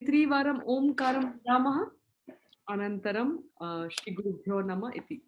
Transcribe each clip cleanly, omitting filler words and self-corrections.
त्रिवारम् ओंकारं वदामः अनन्तरं श्रीगुरुभ्यो नमः इति।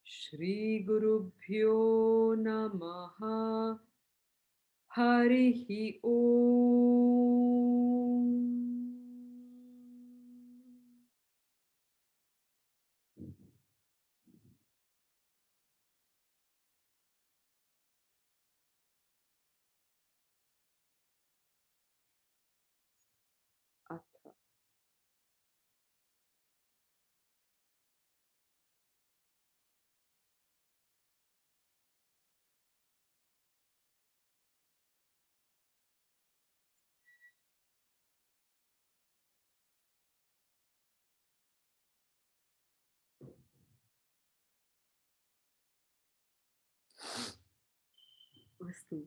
श्री गुरुभ्यो नमः। हरिः ओम। अथ अस्तु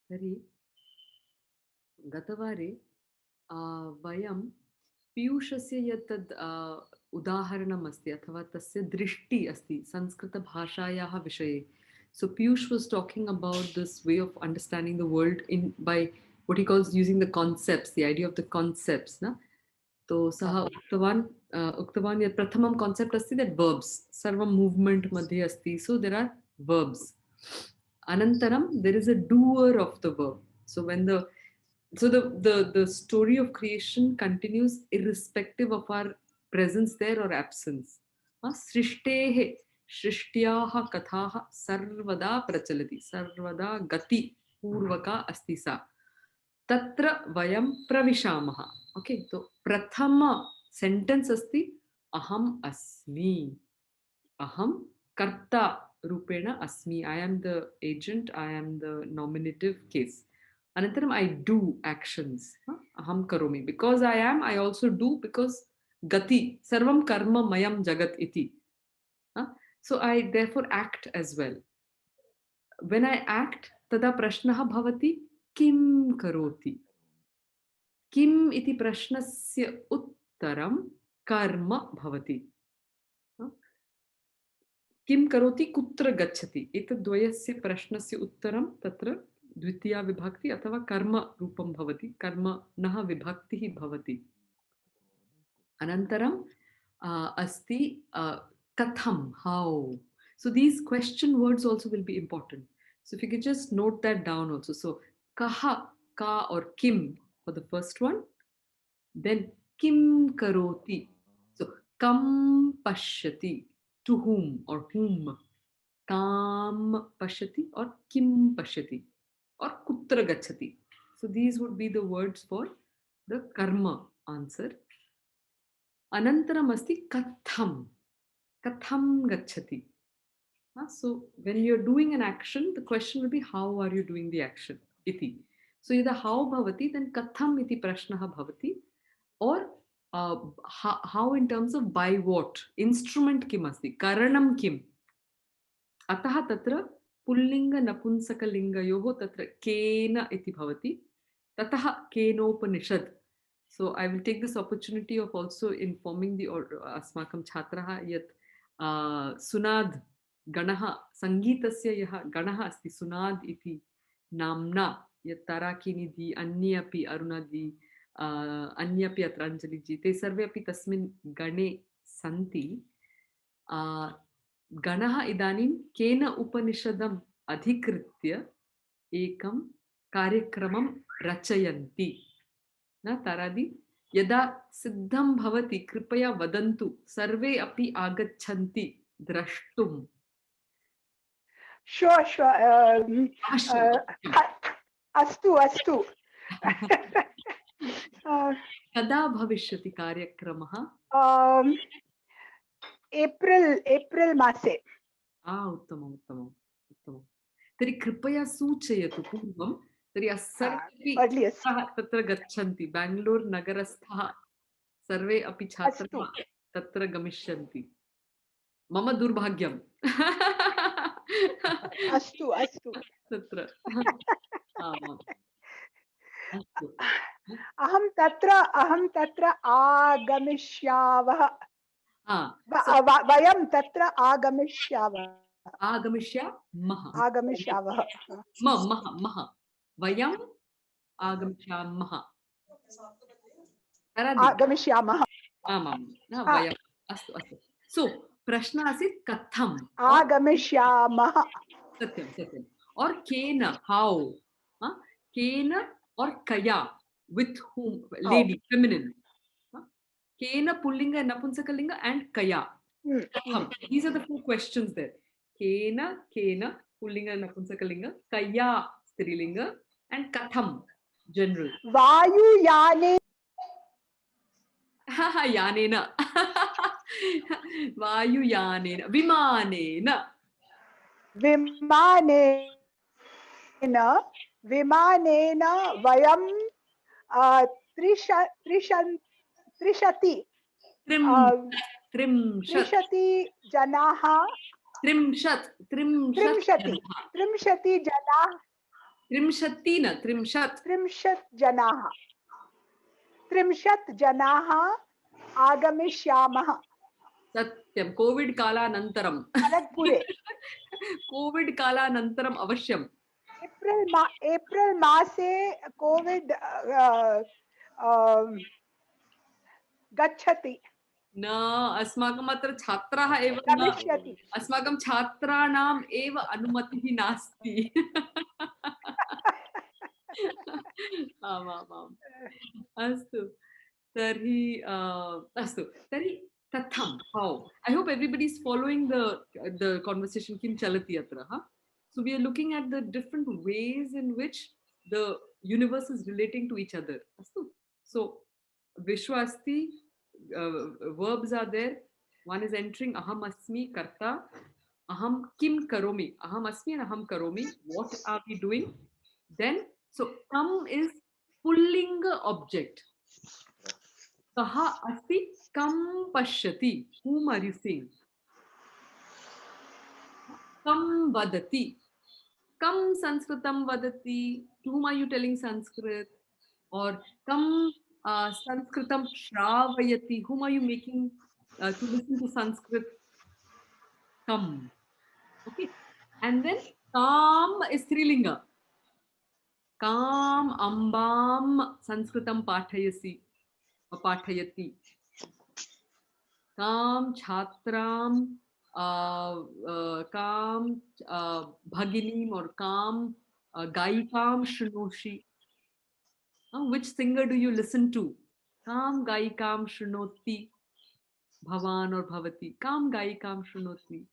तर्हि गतवारे वयं पीयूषस्य यत् तद् उदाहरणम् अस्ति अथवा तस्य दृष्टि अस्ति संस्कृतभाषायाः विषये. So Piyush was talking about this way of understanding the world in by what he calls using the concepts, the idea of the concepts, na? तो सः उक्तवान् यत् प्रथमं कान्सेप्ट् अस्ति that verbs सर्वं movement मध्ये अस्ति, so there are verbs. Anantaram, there is a doer of the verb. So when the story of creation continues irrespective of our presence there or absence. सृष्टेः सृष्ट्याः कथाः सर्वदा प्रचलति, सर्वदा गति पूर्वका अस्ति सा. तत्र वयं प्रविशामः. ओके, तो प्रथम सेंटेंस अस्ति अहम् अस्मि, अहं कर्ता रूपेण अस्मि. I am the agent, I am the nominative case. Anantaram, I do actions. Aham karomi. Because I am, I also do, because gati, sarvam karma mayam jagat iti. So I therefore act as well. When I act, tada prashnaha bhavati, kim karoti. Kim iti prashnasya uttaram karma bhavati. किं करोति कुत्र गच्छति एतद्द्वयस्य प्रश्नस्य उत्तरं तत्र द्वितीया विभक्ति अथवा कर्म रूपं भवति, कर्मणः विभक्तिः भवति. अनन्तरं अस्ति कथं, how. So these question words also will be important. So if you could just note that down also. So kaha, ka or kim for the first one, then kim karoti. So kam pashyati, to whom or whom. Kam pashyati or kim pashyati or kutra gachati. So these would be the words for the karma answer. Anantaram asti katham. Katham gachati. So when you're doing an action, the question will be how are you doing the action? Iti. So either how bhavati, then katham iti prashnaha bhavati, or how in terms of by what. Instrument kim asti. Karanam kim. अतः तत्र pulling नपुंसकलिंगयोः तत्र केन इति भवति. ततः Kenopanishad. So I will take this opportunity of also informing the अस्माकं छात्राः यत् सुनाद गणः संगीतस्य यः गणः अस्ति सुनाद इति नाम्ना यत् ताराकिनीदि अन्ये अपि अरुणादि अन्ये अपि अत्र अञ्जलिजि ते सर्वे अपि तस्मिन् गणे सन्ति. गणः इदानीं केन उपनिषदम् अधिकृत्य एकं कार्यक्रमं रचयन्ति. न तारादि यदा सिद्धं भवति कृपया वदन्तु, सर्वे अपि आगच्छन्ति द्रष्टुम्. Sure, sure. अवश्यम् अस्तु, अस्तु. कदा भविष्यति कार्यक्रमः? एप्रिल् मासे. उत्तमम् उत्तमम् उत्तमम्। तर्हि कृपया सूचयतु पूर्वं। तर्हि सर्वेपि अर्लियस्ट्. छात्राः तत्र गच्छन्ति, बेङ्गलूर् नगरस्थाः सर्वे अपि अस्तु. छात्राः तत्र गमिष्यन्ति। मम दुर्भाग्यम्। अस्तु, अस्तु. तत्र आमाम् अस्तु। अहं तत्र आगमिष्यावः. So, वयं तत्र आगमिष्यावः. आगमिष्यामः आगमिष्यावः. मः वयम् आगमिष्यामः। आगमिष्यामः. आमां वयम् अस्तु अस्तु। सो प्रश्नः आसीत् कथम् आगमिष्यामः. सत्यं सत्यम् और केन हाउ केन और कया विथ whom लेडी फेमिनिन केन पुल्लिंग नपुंसकलिंग एंड कया कथम these are the four questions there केन केन पुल्लिंग नपुंसकलिंग कया स्त्रीलिंग and कथम जनरल वायुयाने यानेन वायुयानेन विमानेन विमानेन वयं त्रिशति जनाः त्रिंशत् जनाः आगमिष्यामः. सत्यं कोविड कालानन्तरं खड़गपुरे कोविड कालानन्तरम् अवश्यम् एप्रिल मासे कोविड गच्छति न अस्माकम् अत्र छात्राः एव न गमिष्यति. अस्माकं छात्राणाम् एव अनुमतिः नास्ति आमामाम् अस्तु तर्हि अस्तु तर्हि कथं how I hope everybody is following the conversation किं चलति अत्र so we are looking at the different ways in which the universe is relating to each other astu so vishwa asti verbs are there one is entering aham asmi karta aham kim karomi aham asmi and aham karomi what are we doing then so kam is pullinga object kaha asti kam pashyati whom are you seeing kam vadati kam sanskritam vadati to whom are you telling sanskrit or kam sanskritam shravayati whom are you making to listen to sanskrit kam okay and then kam is strilinga kam ambam sanskritam pathayasi or pathayati काम छात्राम काम भगिनीम और काम गायिकाम शृणोषि which singer do you listen to काम गायिकाम शृणोति भवान और भवती काम गायिकाम शृणोति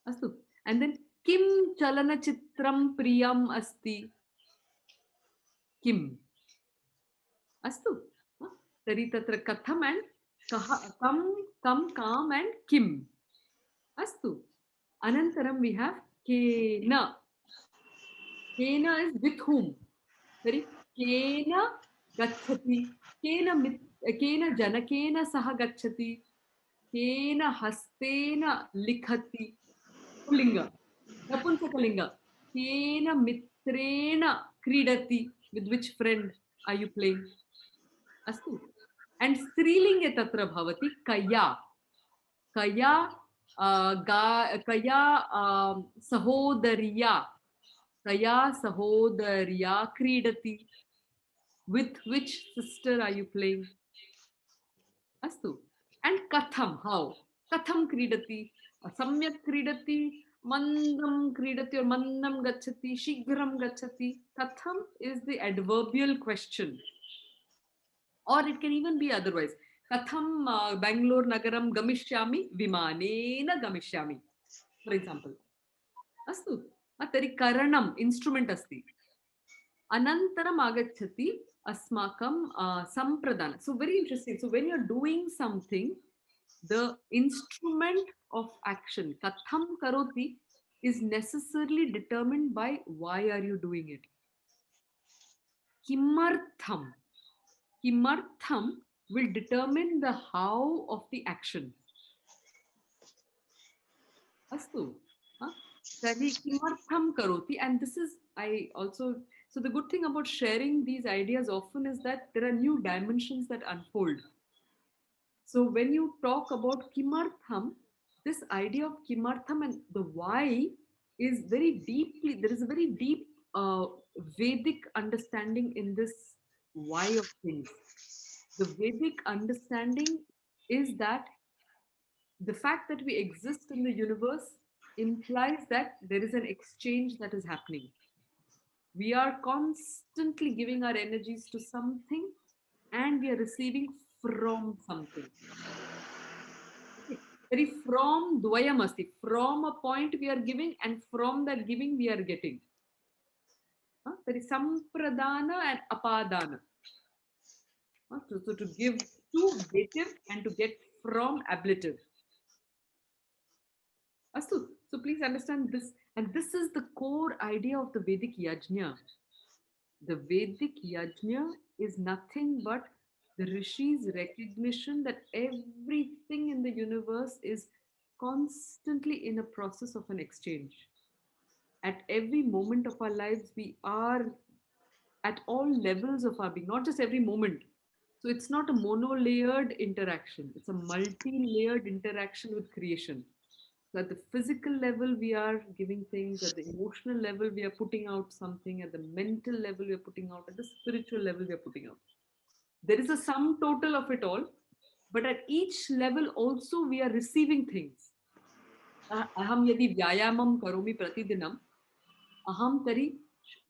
अस्तु and then किम चलनचित्रम प्रियम अस्ति किम अस्तु तर्हि तत्र कथम and कः कम कम काम and किम अस्तु अनन्तरं we have cane cane is with whom तर्हि केन गच्छति केन जनकेन सह गच्छति केन हस्तेन लिखति पुल्लिङ्ग नपुंसकलिङ्ग केन मित्रेण क्रीडति with which friend are you playing अस्तु and स्त्रीलिङ्गे तत्र भवति कया कया कया सहोदर्या क्रीडति with which sister are you playing अस्तु and katham how katham क्रीडति सम्यक् क्रीडति mandam क्रीडति or mandam gachati shighram gachati katham is the adverbial question or it can even be otherwise katham Bangalore nagaram gamishyami vimanena gamishyami for example astu तर्हि करणम् instrument अस्ति अनन्तरम् आगच्छति अस्माकं सम्प्रदान so very interesting so when you're doing something the instrument of action katham karoti is necessarily determined by why are you doing it kimartham kimartham will determine the how of the action astu tari kimartham karoti and this is I also so the good thing about sharing these ideas often is that there are new dimensions that unfold. So when you talk about kimartham, this idea of kimartham and the why is very deeply, there is a very deep Vedic understanding in this why of things. The Vedic understanding is that the fact that we exist in the universe implies that there is an exchange that is happening. We are constantly giving our energies to something and we are receiving from something. Very from dvayamasti. From a point we are giving and from that giving we are getting. Very sampradana and apadana. So to give to dative and to get from ablative. Astu. So please understand this. And this is the core idea of the Vedic yajna. The Vedic yajna is nothing but the rishis' recognition that everything in the universe is constantly in a process of an exchange. At every moment of our lives, we are at all levels of our being, not just every moment. So it's not a mono-layered interaction, it's a multi-layered interaction with creation. So at the physical level, we are giving things, at the emotional level, we are putting out something, at the mental level, we are putting out, at the spiritual level, we are putting out. There is a sum total of it all, but at each level also we are receiving things. Aham yadi vyayamam karomi pratidinam, aham tari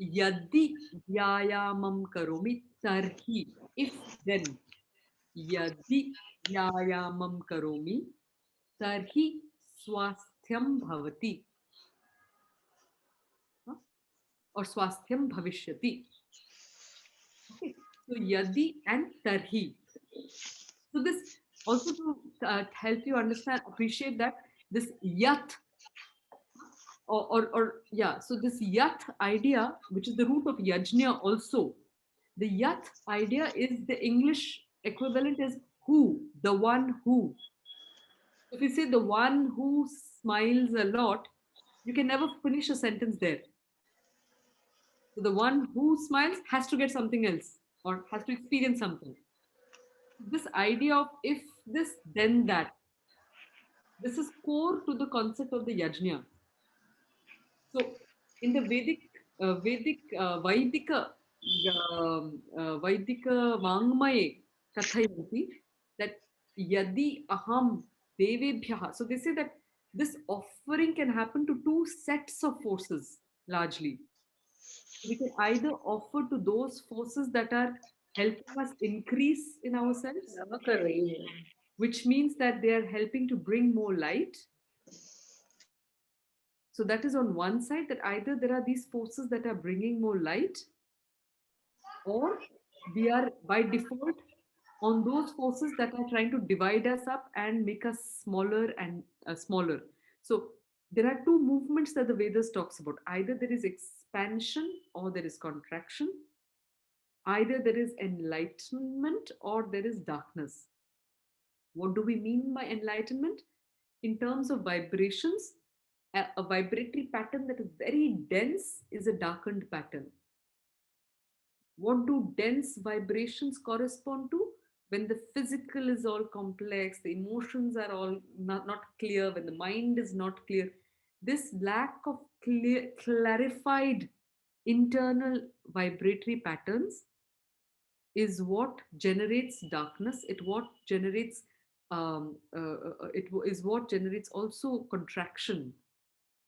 yadi vyayamam karomi tarhi, if then, yadi vyayamam karomi tarhi swasthyam bhavati or swasthyam bhavishyati. Okay. So yadi and tarhi. So this also to help you understand, appreciate that this yat or yeah, so this yat idea, which is the root of yajna also, the yat idea is the English equivalent is who, the one who. If you say the one who smiles a lot, you can never finish a sentence there. So the one who smiles has to get something else or has to experience something. This idea of if this, then that, this is core to the concept of the yajna. So in the Vaidika Vangmaye Kathayanti that Yadi Aham Devebhyaha. So they say that this offering can happen to two sets of forces largely. We can either offer to those forces that are helping us increase in ourselves, which means that they are helping to bring more light. So that is on one side that either there are these forces that are bringing more light or we are by default on those forces that are trying to divide us up and make us smaller and smaller. So there are two movements that the Vedas talks about. Either there is expansion or there is contraction. Either there is enlightenment or there is darkness. What do we mean by enlightenment? In terms of vibrations, a vibratory pattern that is very dense is a darkened pattern. What do dense vibrations correspond to? When the physical is all complex, the emotions are all not clear, when the mind is not clear, this lack of clarified internal vibratory patterns is what generates darkness. It what generates is what generates also contraction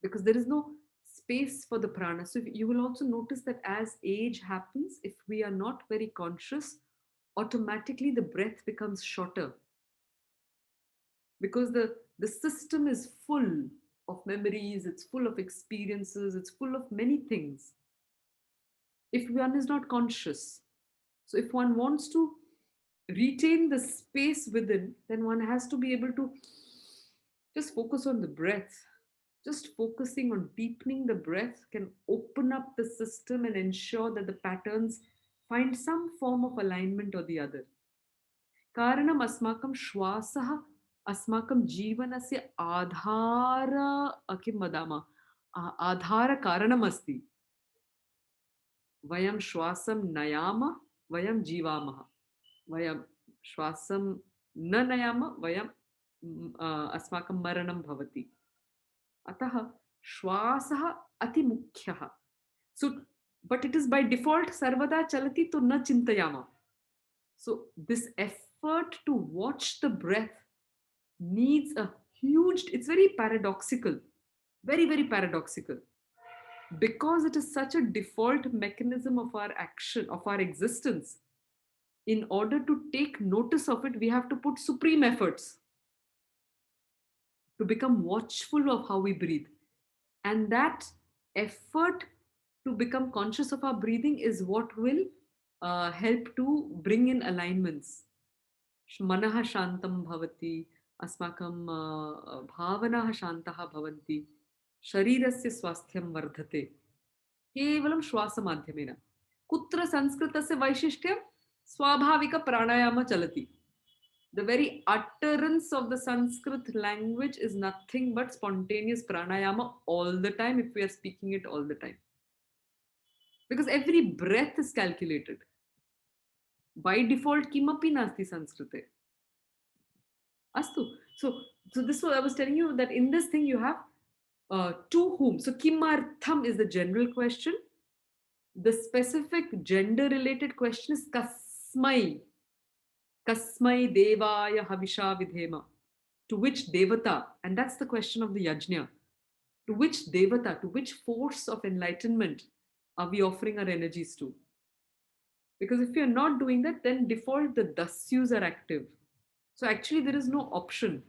because there is no space for the prana. So you will also notice that as age happens, if we are not very conscious, automatically the breath becomes shorter because the system is full of memories, it's full of experiences, it's full of many things. If one is not conscious, so if one wants to retain the space within, then one has to be able to just focus on the breath. Just focusing on deepening the breath can open up the system and ensure that the patterns find some form of alignment or the other. कारणम् अस्माकं श्वासः अस्माकं जीवनस्य आधार किं वदामः आधारकारणमस्ति. वयं श्वासं नयामः, वयं जीवामः. वयं श्वासं न नयामः, वयं अस्माकं मरणं भवति. अतः श्वासः अति मुख्यः. So, but it is by default सर्वदा चलति तो न चिन्तयामः. So this effort to watch the breath needs a huge, it's very paradoxical, very, very paradoxical. Because it is such a default mechanism of our action, of our existence, in order to take notice of it, we have to put supreme efforts to become watchful of how we breathe. And that effort to become conscious of our breathing is what will help to bring in alignments. मनः शान्तं भवति, अस्माकं भावनाः शान्तः भवन्ति, शरीरस्य स्वास्थ्यं वर्धते केवलं श्वासमाध्यमेन. कुत्र संस्कृतस्य वैशिष्ट्यं? स्वाभाविक प्राणायाम चलति. The very utterance of the Sanskrit language is nothing but spontaneous pranayama all the time, if we are speaking it all the time. Because every breath is calculated. By default, kimapi nasti Sanskrite. Astu. So this was, I was telling you that in this thing you have to whom. So kimartham is the general question. The specific gender-related question is kasmai. Kasmai devaya havisha vidhema. To which devata? And that's the question of the yajna. To which devata, to which force of enlightenment are we offering our energies to? Because if you're not doing that, then default the dasyus are active. So actually there is no option.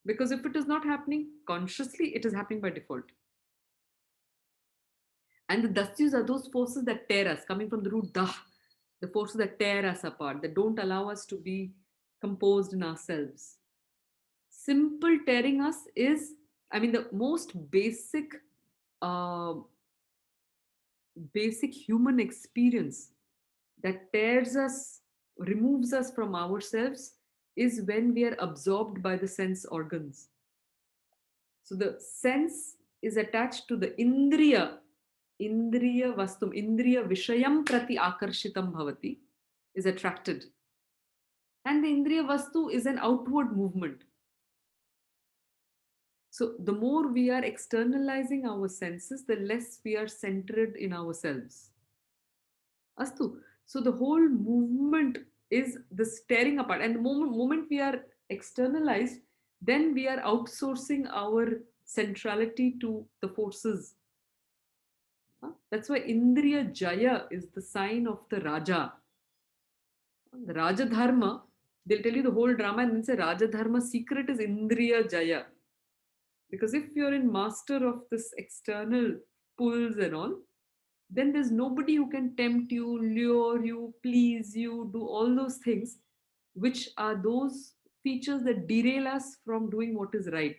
Because if it is not happening consciously, it is happening by default. And the dasyus are those forces that tear us, coming from the root dah, the forces that tear us apart, that don't allow us to be composed in ourselves. Simple tearing us is, I mean, the most basic human experience that tears us, removes us from ourselves, is when we are absorbed by the sense organs. So the sense is attached to the indriya vastum, indriya vishayam prati akarshitam bhavati, is attracted. And the indriya vastu is an outward movement. So the more we are externalizing our senses, the less we are centered in ourselves. Astu. So the whole movement is this tearing apart. And the moment we are externalized, then we are outsourcing our centrality to the forces. That's why Indriya Jaya is the sign of the Raja. The Raja Dharma, they'll tell you the whole drama and then say Raja Dharma secret is Indriya Jaya. Because if you're in master of this external pulls and all, then there's nobody who can tempt you, lure you, please you, do all those things, which are those features that derail us from doing what is right.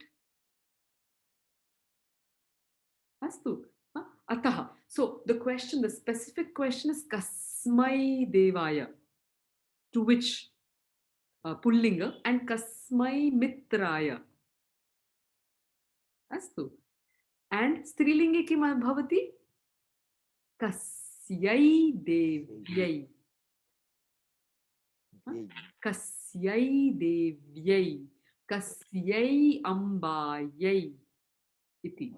Astu. Ataha. So the question, the specific question is Kasmai Devaya, to which Pullinga, and Kasmai Mitraya. Astu. And Strilinge kim bhavati? Kasyai Devyai. Kasyai Devyai. Kasyai Ambayai. Iti.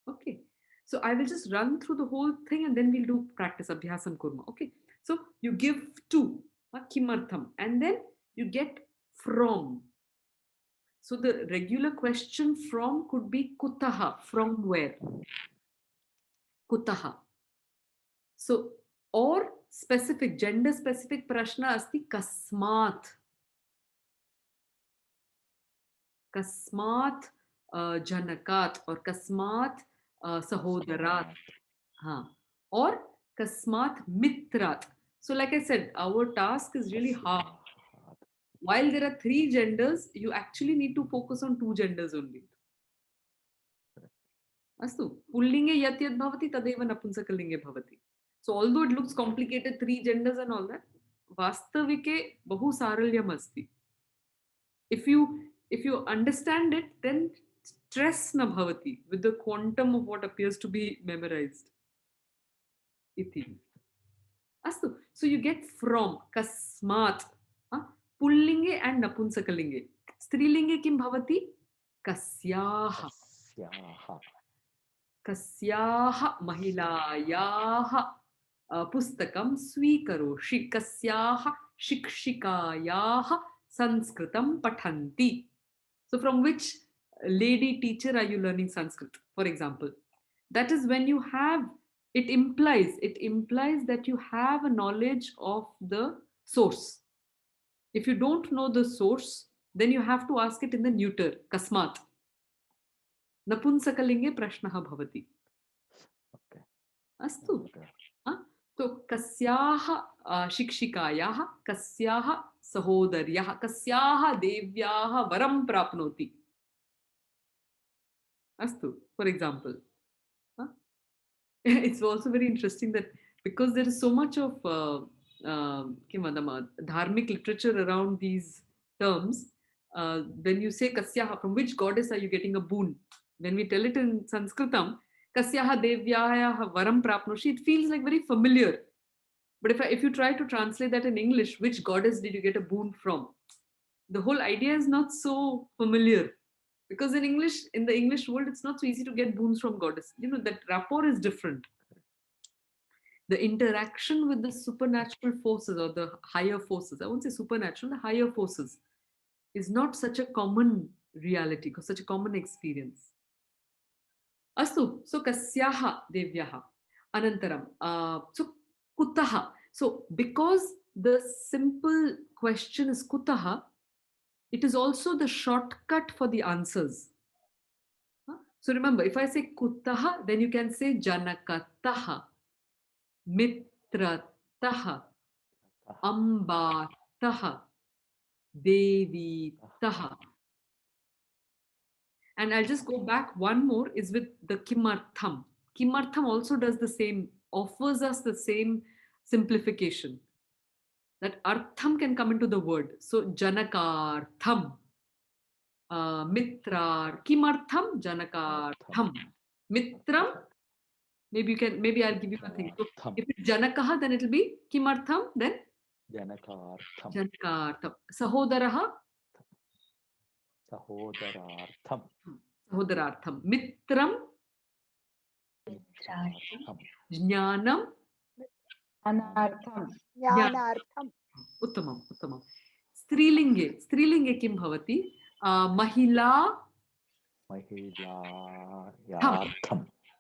Okay. So I will just run through the whole thing and then we'll do practice Abhyasam Kurma. Okay. So you give to Kimartham and then you get from. So the regular question from could be Kutaha, from where? Kutaha. So, or specific, gender specific prashna asti kasmat. Kasmat जनकात् और कस्मात् सहोदरात्. हाँ, और कस्मात् मित्रात्. So like I said, our task is really hard. While there are 3 genders, you actually need to focus on 2 genders only. अस्तु, पुल्लिंगे यत् यत् भवति तदेव नपुंसकलिंगे भवति. So although it looks complicated, 3 genders and all that, वास्तविके बहु सारल्यम् अस्ति. If you understand it, then stress न भवति with the quantum of what appears to be memorized. इति. अस्तु, so you get from कस्मात्, पुल्लिंगे and नपुंसकलिंगे. स्त्रीलिंगे किं भवति? कस्याः. कस्याः महिलायाः पुस्तकं स्वीकरोषि. कस्याः शिक्षिकायाः संस्कृतं पठन्ति. So from which lady teacher are you learning Sanskrit, for example? That is when you have, it implies that you have a knowledge of the source. If you don't know the source, then you have to ask it in the neuter, kasmat. नपुंसकलिंगे प्रश्नः भवति. अस्तु. तो कस्याः शिक्षिकायाः, कस्याः सहोदर्याः, कस्याः देव्याः वरं प्राप्नोति. अस्तु, for example. It's also very interesting that because there is so much of किं वदामः, dharmic literature around these terms, when you say kasyaha, from which goddess are you getting a boon? When we tell it in Sanskritam, kasyaha devyaha varam prapnoshi, it feels like very familiar. But if you try to translate that in English, which goddess did you get a boon from? The whole idea is not so familiar. Because in English, in the English world, it's not so easy to get boons from goddess. You know, that rapport is different. The interaction with the supernatural forces or the higher forces, I won't say supernatural, the higher forces, is not such a common reality, such a common experience. Astu, so kasyaha devyaha. Anantaram, so kutaha. So because the simple question is kutaha, it is also the shortcut for the answers. So remember, if I say kutaha, then you can say janakataha, mitrataha, ambataha, devitaha. And I'll just go back one more, is with the kimartham. Kimartham also does the same, offers us the same simplification. That artham can come into the word. So janakartham, mitrar, kimartham, janakartham. Mitram, maybe I'll give you a thing. So if it's janakaha, then it'll be kimartham, then Janakartham. Janakartham. Sahodaraha? Sahodarartham. Sahodarartham. Mitram? Jnanam? ज्ञानार्थं ज्ञानार्थं. उत्तमम् उत्तमम्. स्त्रीलिंगे किं भवति? महिला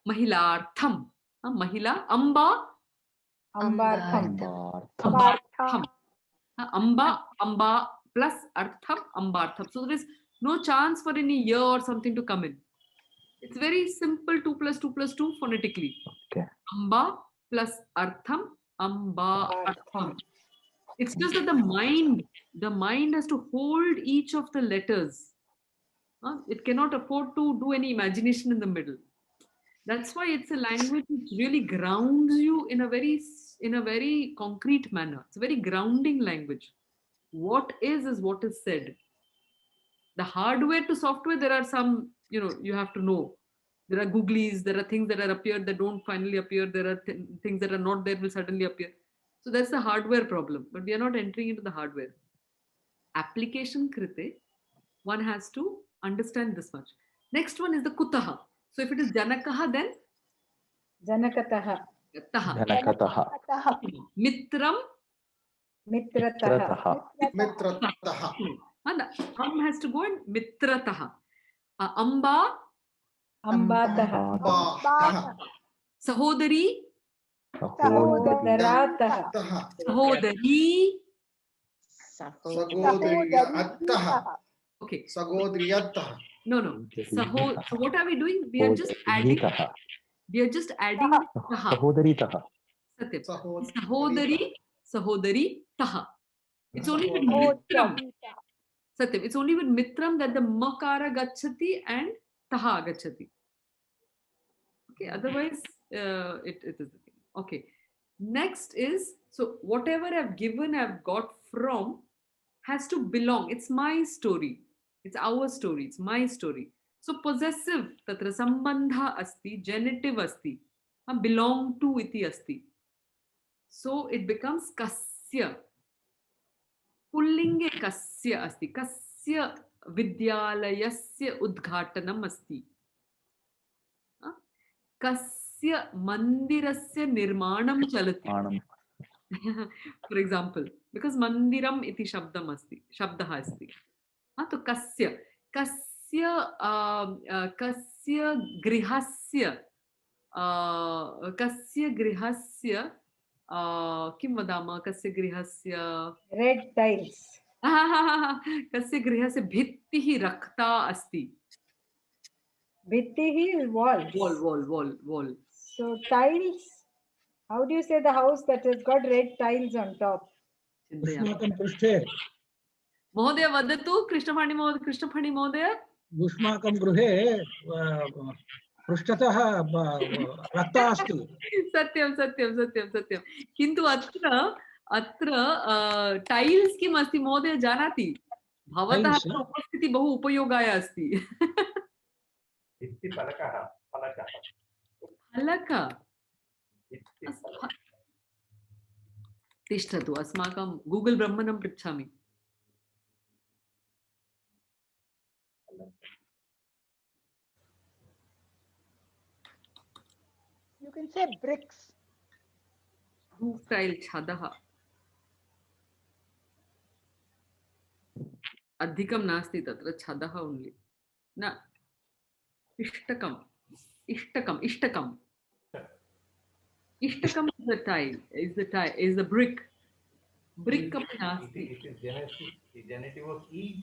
महिलायार्थं. महिला Amba Amba plus artham ambartham. So there is no chance for any year or something to come in. It's very simple, 2 plus 2 plus 2 phonetically. Okay. Amba plus artham, amba artham. It's just that the mind has to hold each of the letters. It cannot afford to do any imagination in the middle. That's why it's a language which really grounds you in a very concrete manner. It's a very grounding language. What is what is said. The hardware to software, there are some, you have to know. There are googlies, there are things that are appeared that don't finally appear. There are things that are not there will suddenly appear. So that's the hardware problem, but we are not entering into the hardware. Application krite, one has to understand this much. Next one is the kutaha. So if it is janakaha, then? Janakataha. Mitram? Mitrataha. And has to go in mitrataha. Amba? Ambataha. Sahodari? Sahodarataha. Sahodari? Sagodriyattaha. Okay. Sagodriyattaha. No, no. Sahodaritah. So what are we doing? We are just adding. Sahodaritah. We are just adding taha. Sahodaritah. Satyam. Sahodaritah. Sahodari, sahodari, taha. It's only with mitram. Sahodarita. Satyam. It's only with mitram that the makara gachati and taha gachati. Okay. Otherwise, it is the thing. Okay. Next is, so whatever I've given, I've got from, has to belong. It's my story. It's our story. It's my story. So possessive, tatra sambandha asti, genitive asti, belong to iti asti. So it becomes kasya. Pullinge kasya asti. Kasya vidyalayasya udghatanam asti. Kasya mandirasya nirmanam chalati. Manam. For example, because mandiram iti shabdam asti, shabdah asti. तो kasya grihasya किं वदामः कस्य गृहस्य Red tiles. कस्य गृहस्य भित्तिः रक्ता अस्ति भित्तिः is walls. wall. So tiles. How do you say the house that has got red tiles on top? युष्माकं पृष्ठे महोदय वदतु कृष्णफणि महोदय युष्माकं गृहे पृष्ठतः रक्ता अस्ति सत्यं किन्तु अत्र टाइल्स किम् अस्ति महोदय जानाति भवतः उपस्थितिः बहु उपयोगाय अस्ति फलकः तिष्ठतु अस्माकं गूगल ब्रह्मणं पृच्छामि You can say bricks. Roof tile छदः अधिकं नास्ति तत्र छदः ओन्ली न इष्टकम् इष्टकम् is the brick अपि नास्ति Genitive of eat.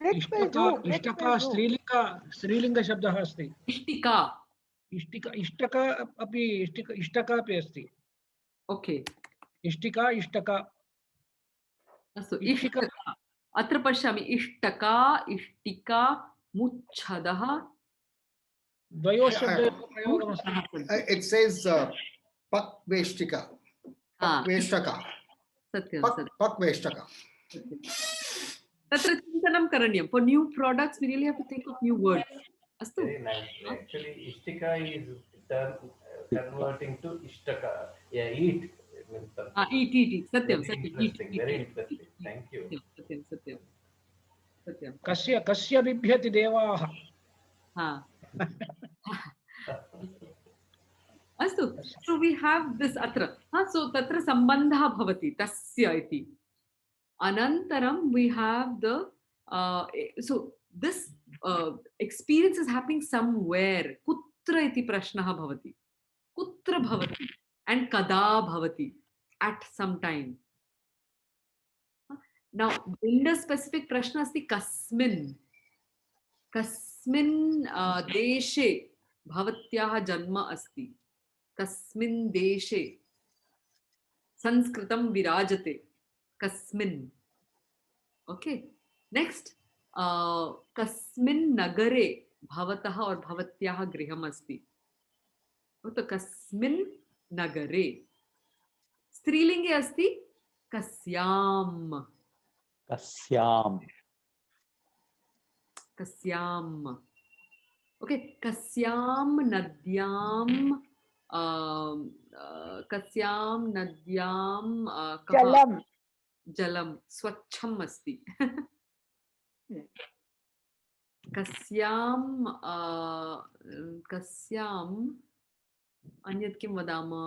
इष्टका स्त्रीलिङ्गशब्दः अस्ति इष्टका अपि इष्टका अपि अस्ति ओके इष्टका अस्तु इष्टका अत्र पश्यामि इष्टिका मुच्छदः द्वयोः शब्दयोः प्रयोगमस्ति It says pakveshtika. Pakveshtaka. सत्यं Pakveshtaka. तत्र चिन्तनं करणीयं for new products we really have to think of new words अस्तु Very nice. Actually, Ishtika is converting to Ishtaka. Yeah, eat. eat सत्यं Very interesting. Thank you. सत्यं कस्य बिभ्यति देवाः अस्तु so we have this अत्र so तत्र सम्बन्धः भवति तस्य इति anantaram we have the so this experience is happening somewhere kutra iti prashnah bhavati kutra bhavati and kada bhavati at some time now gender specific prashna asti kasmin deshe bhavatyah janma asti kasmin deshe sanskritam virajate kasmin okay next kasmin nagare bhavatah or bhavatyah griham asti तो kasmin nagare स्त्रीलिंगे अस्ति कस्याम okay कस्याम नद्याम जलम स्वच्छम अस्ति कस्याम अन्यत् किं वदामः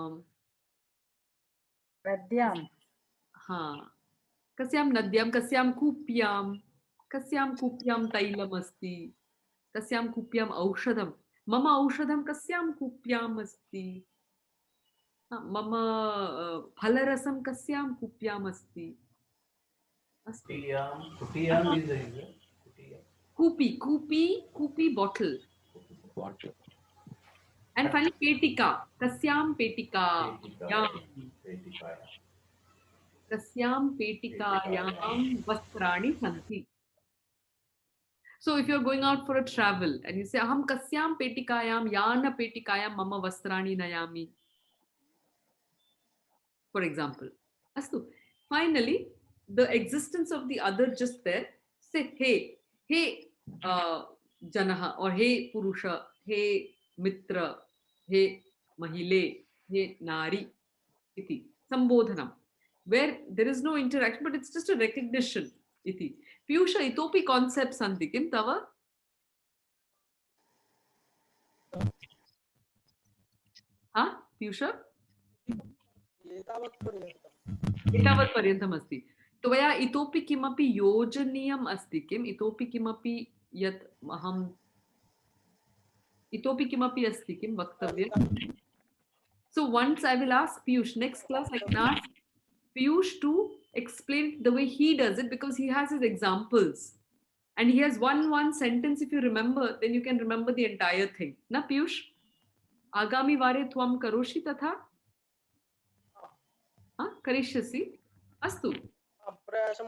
नद्यां कस्यां नद्यां कस्यां कूप्यां तैलम् अस्ति कस्यां कूप्याम् औषधं मम औषधं कस्यां कूप्याम् अस्ति मम फलरसं कस्यां कूप्याम् अस्ति Astu. Kutiyam is a kutiyam. Kupi bottle. Water. And finally petika. Kasyam petika. Yam. Petikaya. Kasyam petikayam vastrani santi. So if you're going out for a travel and you say aham kasyam petikayam yana petikayam mama vastrani nayami, for example. Astu. Finally, the existence of the other just there. Say hey janaha, or hey purusha, hey mitra, hey mahile, hey nari iti sambodhanam, where there is no interaction but it's just a recognition iti. Piyusha itopi concepts santi kim tava? Ha Piyusha? एतावत् पर्यन्तम् अस्ति. त्वया इतोपि किमपि योजनीयम् अस्ति किम्? इतोपि किमपि यत् अहम् इतोपि किमपि अस्ति किं वक्तव्यम्? So once I will ask Piyush, next class I can ask Piyush to explain the way he does it, because he has his examples and he has one sentence. If you remember, then you can remember the entire thing. Na Piyush? Agami vare tvam karoshi tatha? Ha? Karishyasi? Astu. अस्तु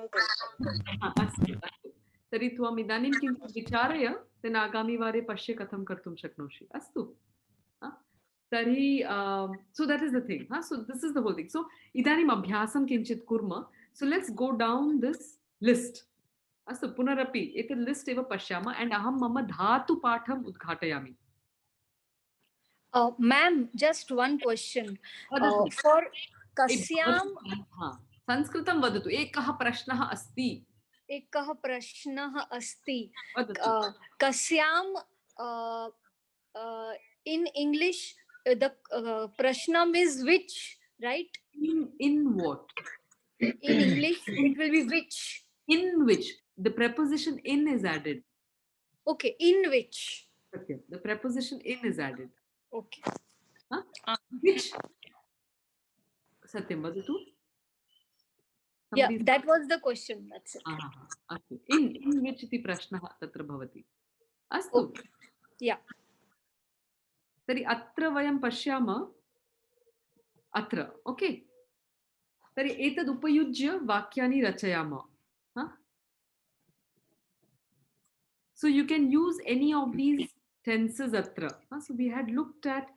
अस्तु तर्हि त्वम् इदानीं किञ्चित् विचारय, तेन आगामिवारे पश्य कथं कर्तुं शक्नोषि. अस्तु तर्हि so that is the thing. So this is the whole thing. So इदानीम् अभ्यासं किञ्चित् कुर्मः. So let's go down this list. अस्तु पुनरपि एतत् लिस्ट् एव पश्यामः and अहं मम धातुपाठम् उद्घाटयामि. Ma'am, just one question. For kasyam संस्कृतं वदतु. एकः प्रश्नः अस्ति. एकः प्रश्नः अस्ति. वदतु. Kasyam, in English, the prashnam is which, right? In what? In English, it will be which. In which? The preposition in is added. Okay, in which. Okay, the preposition in is added. Okay. Which? Satyam, vadatu. Yeah, that was the question. That's it. अस्तु. In which इति प्रश्नः तत्र भवति. अस्तु. Yeah. तर्हि अत्र वयं पश्यामः. अत्र, ओके. तर्हि एतद् उपयुज्य वाक्यानि रचयामः. So you can use any of these tenses atra. So we had looked at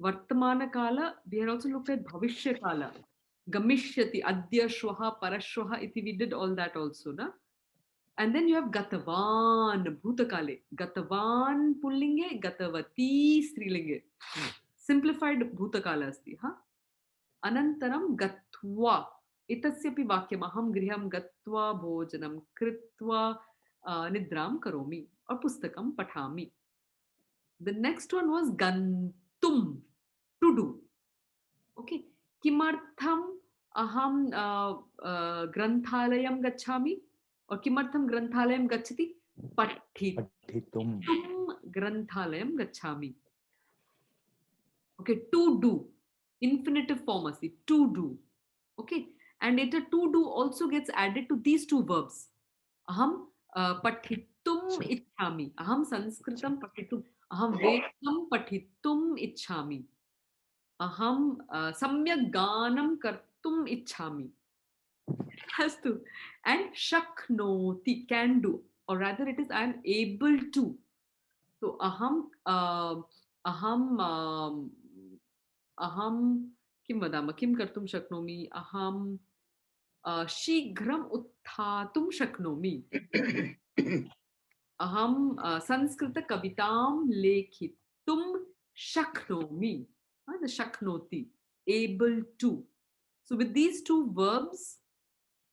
Vartamana Kala, we had also looked at Bhavishya Kala. Gamishyati, Adya, Shwaha, Parashwaha, iti, we did all that also. Na? And then you have Gatavan, Bhutakale. Gatavan Pullinge, Gatavati Strilinge. Simplified Bhutakala asti. Anantaram Gatva. Itasyapi Vakyam Aham Griham Gatva Bhojanam Kritva Nidram Karomi or Pustakam Pathami. The next one was Gantum, to do. Okay. Kimartham aham granthalayam gachami or kimartham granthalayam gachati? Pathitum granthalayam gachami. Okay, to do. Infinitive form asti, to do. Okay. And later to do also gets added to these two verbs. Aham pathitum ichhami. Aham sanskritam pathitum. Aham vedam pathitum ichhami. Aham samyak ganam kartum ichhami. Astu. And shaknoti, can do. Or rather it is I am able to. So aham kim vadama, kim kartum shaknomi. Aham शीघ्रम उत्थातुं शक्नोमि. अहम संस्कृत कवितां लेखितुं शक्नोमि. The shaknoti, able to. So with these two verbs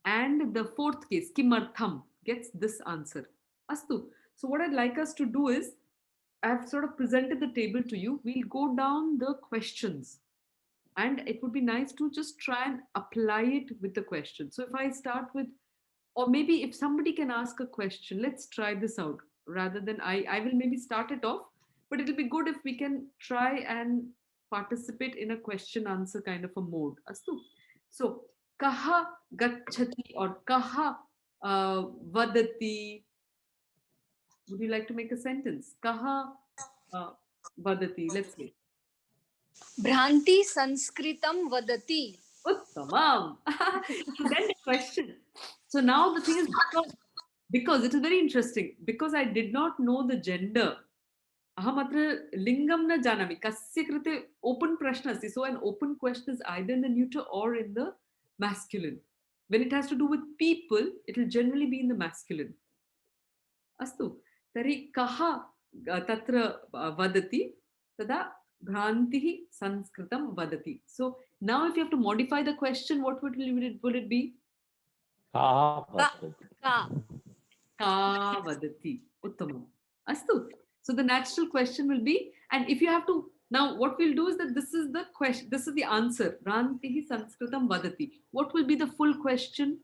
and the fourth case, kimartham, gets this answer. Astu. So what I'd like us to do is, I've sort of presented the table to you. We'll go down the questions. And it would be nice to just try and apply it with the question. So if I start with, or maybe if somebody can ask a question, let's try this out. Rather than I will maybe start it off, but it'll be good if we can try and participate in a question answer kind of a mode. Astu. So, kaha gachati or kaha vadati. Would you like to make a sentence? Kaha vadati. Let's see. Bhranti sanskritam vadati. Uttamam. Then the question. So now the thing is, because it is very interesting, because I did not know the gender. Ahamatra lingam na janami. Kasya krite open prashna asti. So an open question is either in the neuter or in the masculine. When it has to do with people, it will generally be in the masculine. Astu. Tari kaha tatra vadati tada bhrantihi sanskritam vadati. So now if you have to modify the question, what would it be? Ka vadati. Ka. Ka vadati. Uttamam. Astu. So the natural question will be, and if you have to, now what we'll do is that this is the question, this is the answer. Bhrantihi sanskritam vadati. What will be the full question?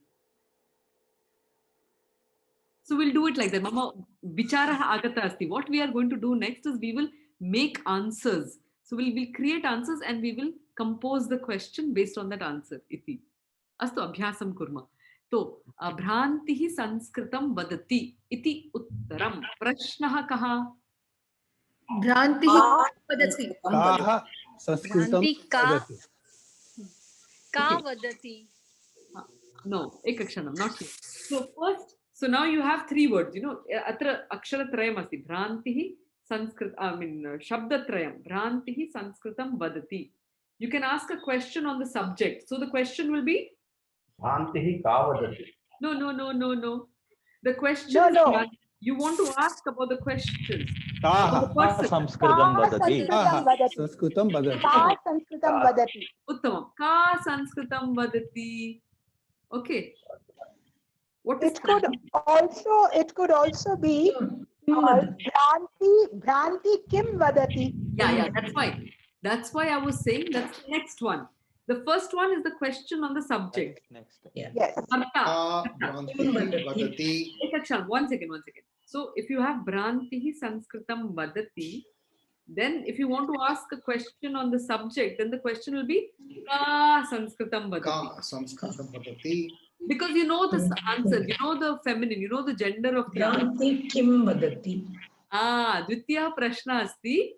So we'll do it like that. Mama, vichara agata asti. What we are going to do next is we will make answers. So we'll create answers and we will compose the question based on that answer. Iti. Astu abhyasam kurma. So, bhrantihi sanskritam vadati iti uttaram. Prashnaha kaha? Bhrantihi vadati. Kaha sanskritam Bhranti ka. vadati. Ka vadati. No, ekakshanam, not here. So first, so now you have three words, you know, atra aksharatrayam asti. Bhrantihi sanskrit, shabdatrayam. Bhrantihi sanskritam vadati. You can ask a question on the subject. So the question will be? Bhrantihi ka vadati. No. The question No. is, you want to ask about the questions. Kaha Ka sanskritam vadati. sanskritam vadati. Ka sanskritam vadati. Uttamam. Ka sanskritam vadati. Okay. What is It could also be Bhranti kim vadati. Yeah, that's why I was saying that's the next one. The first one is the question on the subject. Next. Yes. Bhrantihi vadati. One second. So if you have Bhrantihi sanskritam vadati, then if you want to ask a question on the subject, then the question will be Ka sanskritam vadati. Ka sanskritam vadati. Because you know the answer, you know the feminine, you know the gender of the answer. Bhranti kim vadati. Dvitiya prashna asti.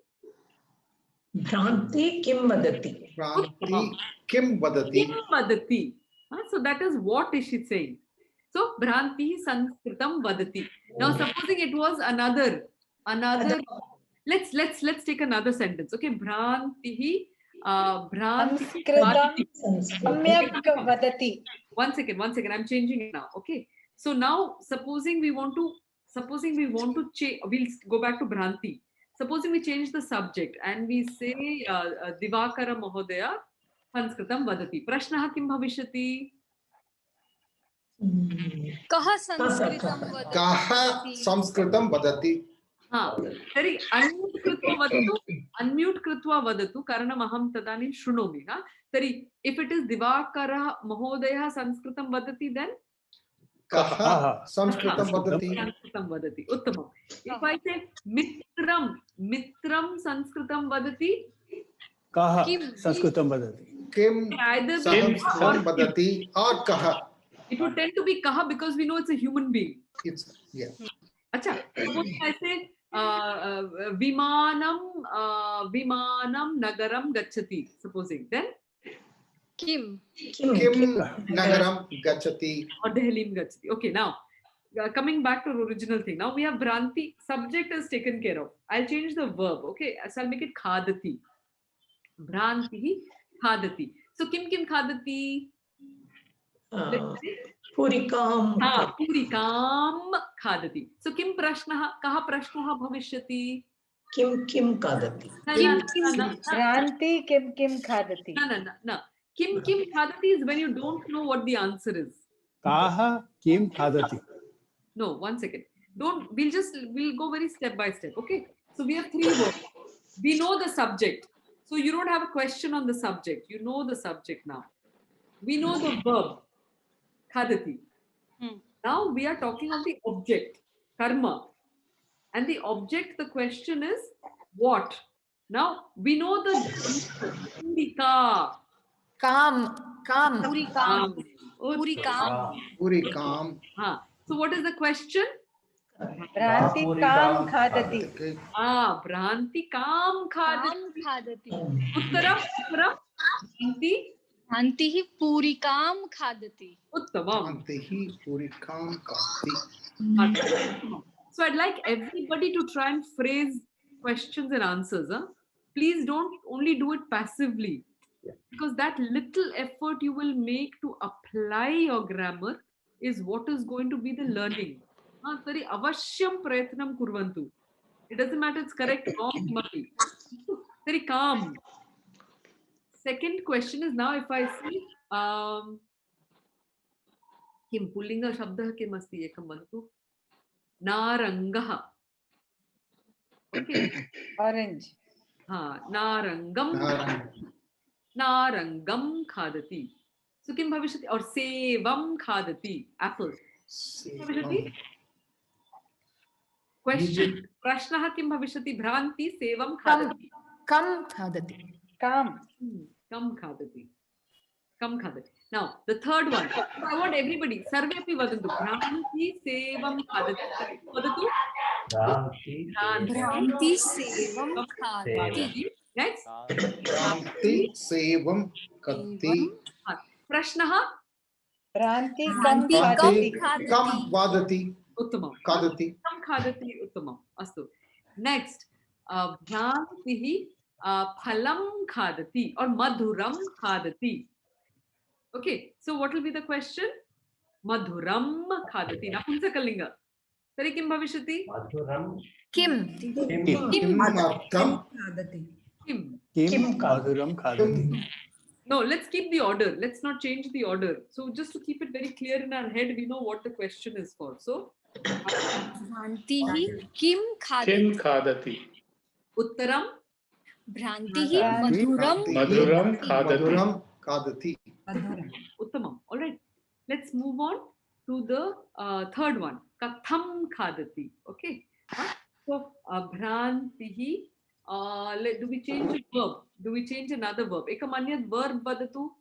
Bhranti kim vadati. Bhranti kim vadati. Kim vadati. So that is what is she saying. So Bhrantihi sanskritam vadati. Now supposing it was another. Let's take another sentence. Okay, Bhrantihi Sanskritam samyak vadati. One second. I'm changing it now. Okay. So now supposing we want to change. We'll go back to Bhranti. Supposing we change the subject and we say Divakara Mahodaya sanskritam vadati. Prashnaha kim bhavishyati? Kaha sanskritam vadati. Kaha sanskritam vadati. Tari unmute krutva vadatu karanam aham tadanim shrunomi. Tari if it is Divakara Mahodaya sanskritam vadati, then Kaha sanskritam vadati. Sanskritam vadati. Uttamam. If I say mitram sanskritam vadati, Kaha Kim. sanskritam vadati. Kim either sanskritam vadati or kaha. it would tend to be kaha because we know it's a human being. It's yeah. Acha, suppose I say vimanam nagaram gachati, supposing, then Kim. Kim nagaram gachati. or Delhi gachati. Okay, now coming back to the original thing. Now we have Bhranti, subject is taken care of. I'll change the verb. Okay, so I'll make it khadati. Bhrantihi khadati. So kim khadati? Purikam. Purikam khadati. So kim prashnaha? Kaha prashnaha bhavishyati? Kim kadati. Bhranti kim khadati. No. Kim khadati is when you don't know what the answer is. Kaha kim khadati. No, one second. We'll go very step by step. Okay. So we have three words. We know the subject. So you don't have a question on the subject. You know the subject now. We know the verb. Khadati. Now we are talking of the object. Karma. And the object, the question is what? Now we know the Purika. Kam. Purikam. Purikam. So what is the question? Bhranti kam khadati. Bhranti kam khadati. Kam khadati. Uttaram. Bhranti. Bhrantihi purikam khadati. Uttamam. Bhrantihi purikam khadati. So I'd like everybody to try and phrase questions and answers. Please don't only do it passively, because that little effort you will make to apply your grammar is what is going to be the learning. Tari avashyam prayatnam kurvantu. It doesn't matter it's correct or wrong. Very calm. Second question is, now if I see kim pullinga shabdah kim asti ekam vantu. Narangah. Okay. Orange. Narangam khadati. So kim bhavishati? Or sevam khadati. Apple. Bhavishati? Question. Prashnaha kim bhavishati? Bhranti sevam khadati. Kam khadati. Kam. Kam khadati. Kam khadati. Now, the third one. So I want everybody. Sarve api vadantu. Bhranti sevam khadati. Vadatu? Bhranti sevam khadati. Next. Bhranti sevam khadati. Prashnaha? Bhranti Bhranti kam Kam khadati. vadati. Uttamam. Khadati. Kam khadati uttamam. Astu. Next. Bhrantihi phalam khadati or madhuram khadati. Okay. So what will be the question? Madhuram khadati. Napunsakalinga. Tari kim bhavishati? Madhuram. Kim. Kim artham Khadati. Kim. Kim madhuram khadati. No, let's keep the order. Let's not change the order. So just to keep it very clear in our head, we know what the question is for. So, Bhrantihi kim khadati. Kim khadati. Uttaram. Bhrantihi Bhranti. madhuram Madhuram khadati. Uttamam. All right. Let's move on to the third one. Katham khadati. Okay. So, bhrantihi. Do we change a verb? Do we change another verb? Ekam anyat verb vadatu.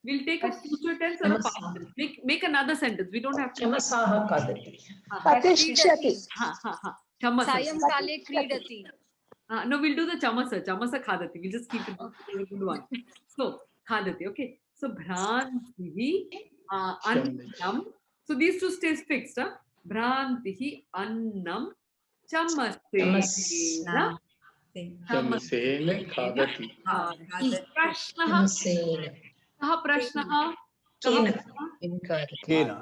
We'll take a future tense or a past tense. Make another sentence. We don't have to. Chamasaha khadati. Patishati. Chamasa. Sayamkale kridati. No, we'll do the chamasa. Chamasa khadati. We'll just keep it a good one. So, khadati. Okay. So, bhrantihi annam. So, these two stays fixed. Bhrantihi annam chamasena. Chamasena khadati. Prashnaha. Chamasena. Kaha prashnaha? Kena. Kena.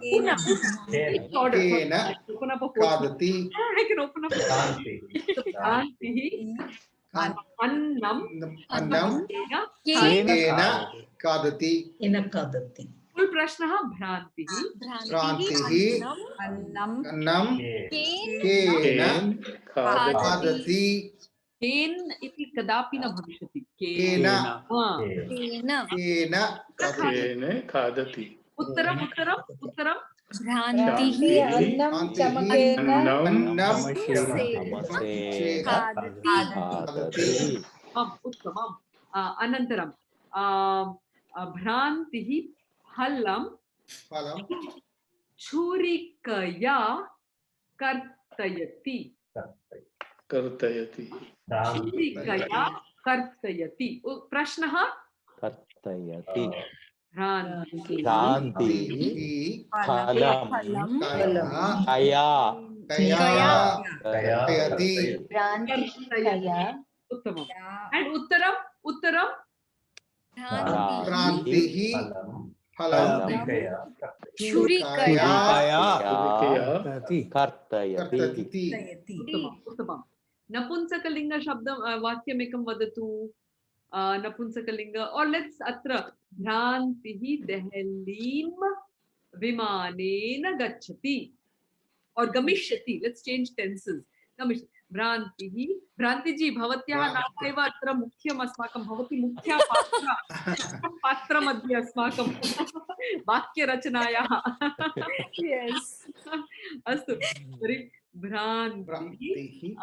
Order. Kena Open up a khadati. I can open up a Bhrantihi annam Kena khadati. Kena khadati. Full prashnaha bhrantihi Bhrantihi annam Ken khadati. khadati. Ken iti kadapi na bhavishati. Kena. Kena. Kena Kena khadati. Uttaram. Bhrantihi Annam chamakena. annam khadati. Uttamam. Anantaram. Bhrantihi phalam churikaya kartayati. Kartayati. Churikaya kartayati. Prashnaha? Kartayati. Bhrantihi Bhranti. Phalam. Phalam. Kaya. Kartayati. kartayati. Uttamam. And uttaram? Bhrantihi phalam Churikaya Kartayati. Kartayati. Uttamam. Napunsakalinga shabdam vakyam ekam vadatu. Napunsakalinga. Or let's atra. Bhrantihi Dehalim vimanena gachati. Or gamishyati. Let's change tenses. Gamishyati. Bhrantiji bhavatyaha nama eva atra mukhyam asmakam. Bhavati mukhya patra madhye asmakam. Vakya rachanayaha. Yes. Astu. Bhrantihi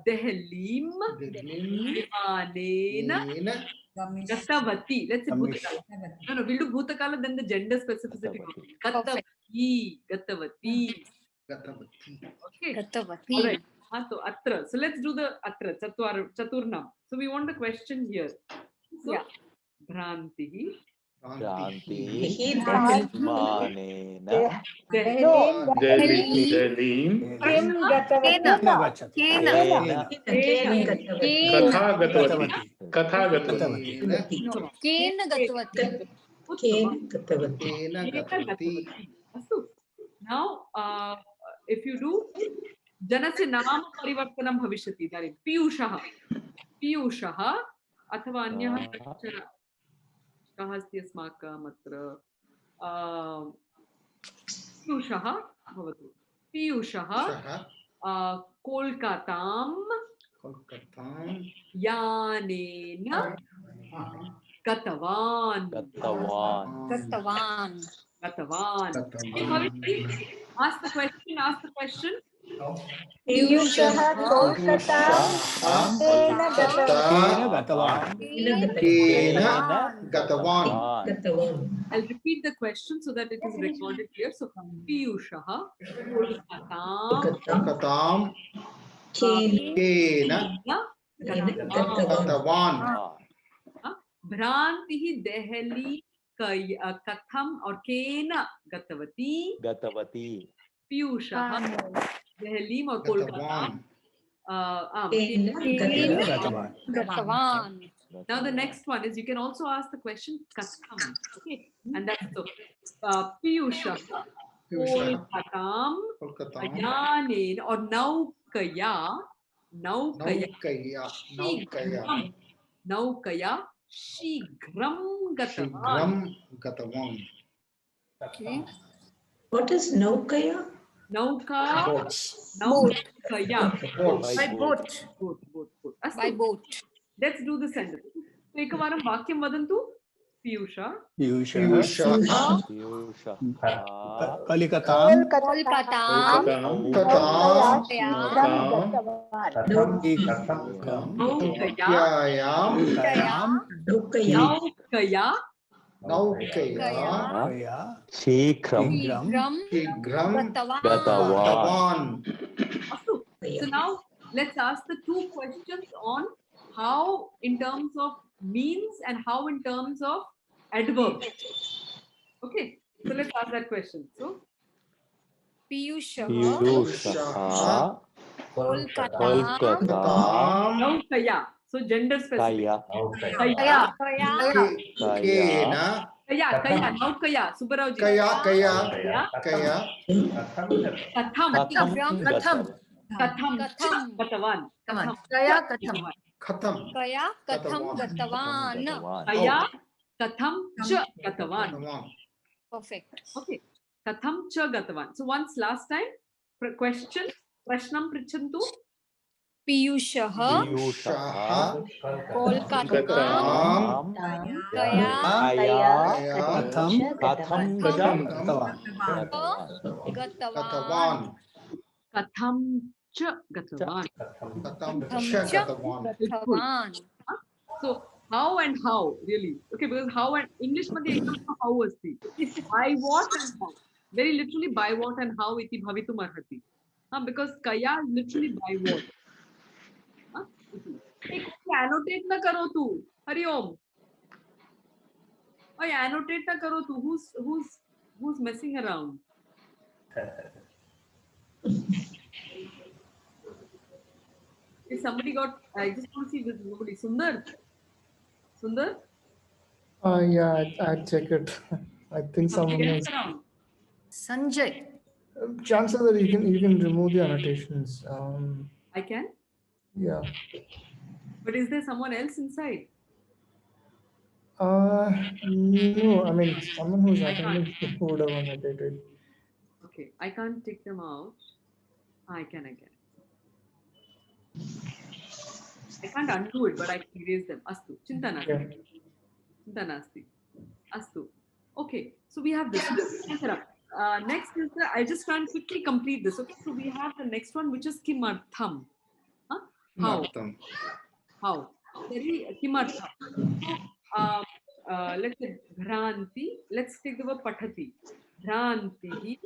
Dehalim vimanena gatavati. Let's say bhutakala. No, we'll do bhutakala, then the gender specificity. Gatavati. Gatavati. Okay. Gatavati. All right. So atra. So let's do the atra. Chaturnam. So we want the question here. So Yeah. Bhrantihi. Bhranti Manena. manena Delim. Kim gatavati. Kena. Katha gatavati. Katha gatavati. Kena gatavati. Kena Gatavati. Astu. Now, if you do, janasya naam parivartanam bhavishyati. Idanim Piyushah. Piyushah अथवा अन्यः कः अस्ति अस्माकम् अत्र पीयूषः भवतु पीयूषः कोलकातां यानेन गतवान् ask the question पीयूषः कोलकातां केन गतवान्. I'll repeat the question so that it is recorded here. So Piyushah Kolkatam केन गतवान्. भ्रांतिः देहली कथम और केन गतवती. पीयूषः देहलीं और Kolkata Gatavan. Now the next one is you can also ask the question katham. Okay, and that's so Piyushah Kolkatam Yanen or Naukaya Shigram Gatavan. Okay. What is Naukaya? Naukaya. By boat. By boat. Let's do the sentence. So ekavaram vakyam vadantu. Piyusha. Kolkatam Naukaya Shikram Gatavan. So now let's ask the two questions on how in terms of means and how in terms of adverbs. Okay, so let's ask that question. So Piyushah Kolkatam Naukaya. So gender specific. Kaya. Naukaya. Subbarao ji. Katham Gatavan. Kaya Katham cha Gatavan. Perfect. Okay. Katham cha Gatavan. So once last time, question, prashnam prichantu. Piyushah Kolkatam Gatavan. Katham cha Gatavan. So how and how really? Okay, because how and English madhye how was the by what and how? Very literally by what and how iti bhavitum arhati. Because kaya is literally by what. Annotate na karo tu. Hari Om. Oh, annotate na karo tu. Who's messing around? If somebody got, I just want to see this nobody. Sundar. Yeah, I'd check it. I think someone else. Sanjay. Chances are you can remove the annotations. I can. Yeah. But is there someone else inside? No, I mean someone who's attending would have annotated. Okay, I can't take them out. I can. I can't undo it, but I can erase them. Astu. Chinta nasti. Astu. Okay, so we have this. Next is I'll just try and quickly complete this. Okay, so we have the next one, which is kimartham. How? Very kimartham. Let's say bhranti. Let's take the word pathati. Bhranti.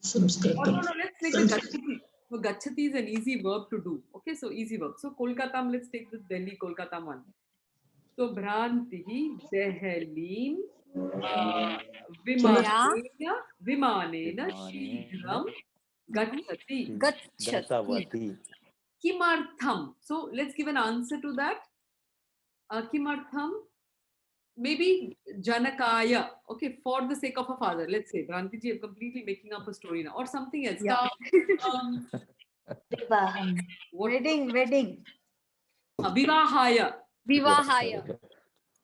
Samskritam. no, let's take the gachati. So gachati is an easy verb to do. Okay, so easy verb. So Kolkatam, let's take this Delhi Kolkata one. So Bhrantihi Dehalim Vimanena Shighram Gachati. Gatavati. Kimartham. So let's give an answer to that. Kimartham. Maybe Janakaya. Okay, for the sake of a father. Let's say Bhrantiji, I'm completely making up a story now, or something else. Yeah. Wedding. Vivahaya. Vivahaya.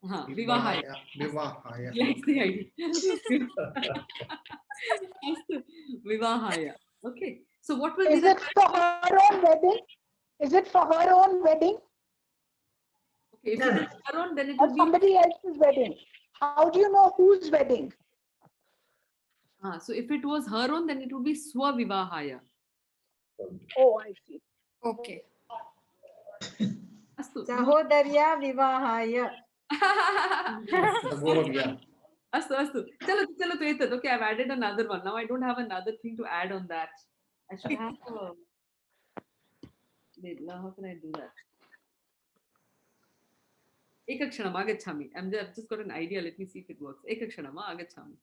Vivahaya. Vivahaya. That's the idea. Vivahaya. Okay. So what will Is be it for her own wedding? Is it for her own wedding? Okay, if it is her own, then it Or will be somebody else's wedding? How do you know whose wedding? so if it was her own, then it would be Swavivahaya. Oh, I see. Okay. Astu. Sahodarya Vivahaya. Astu. Chalo tu etat. Okay, I've added another one. Now I don't have another thing to add on that. I should have wait, how can I do that? Ekakshanam agachami. I've just got an idea. Let me see if it works. Ekakshanam agachami.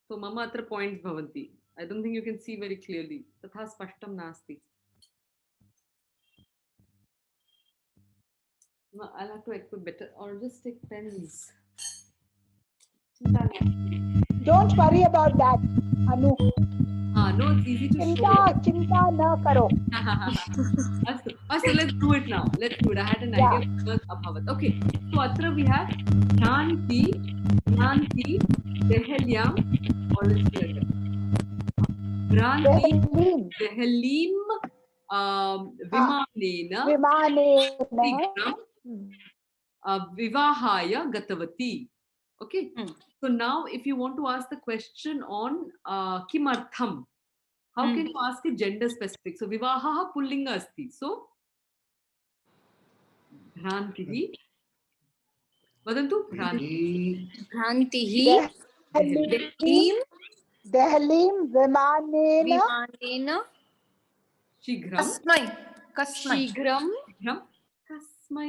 So mama atra points bhavanti. I don't think you can see very clearly. Tatha spashtam nasti. No, I'll have to equip better or just take pens. Don't worry about that, Anu. No, it's easy to show. Chinta na karo. So let's do it now. Let's do it. I had an idea. Abhavat. Okay. So atra we have Shanti, Dehalyam, or let's do it. Bhranti, Dehalim, Vimanena, Vivahaya Gatavati. Okay. So now if you want to ask the question on Kimartham, how can you ask it gender specific? So Vivaha Pullinga asti. So Bhrantihi. Vadantu Bhrantihi. Dehalim Vimanena Shighram. Shighram.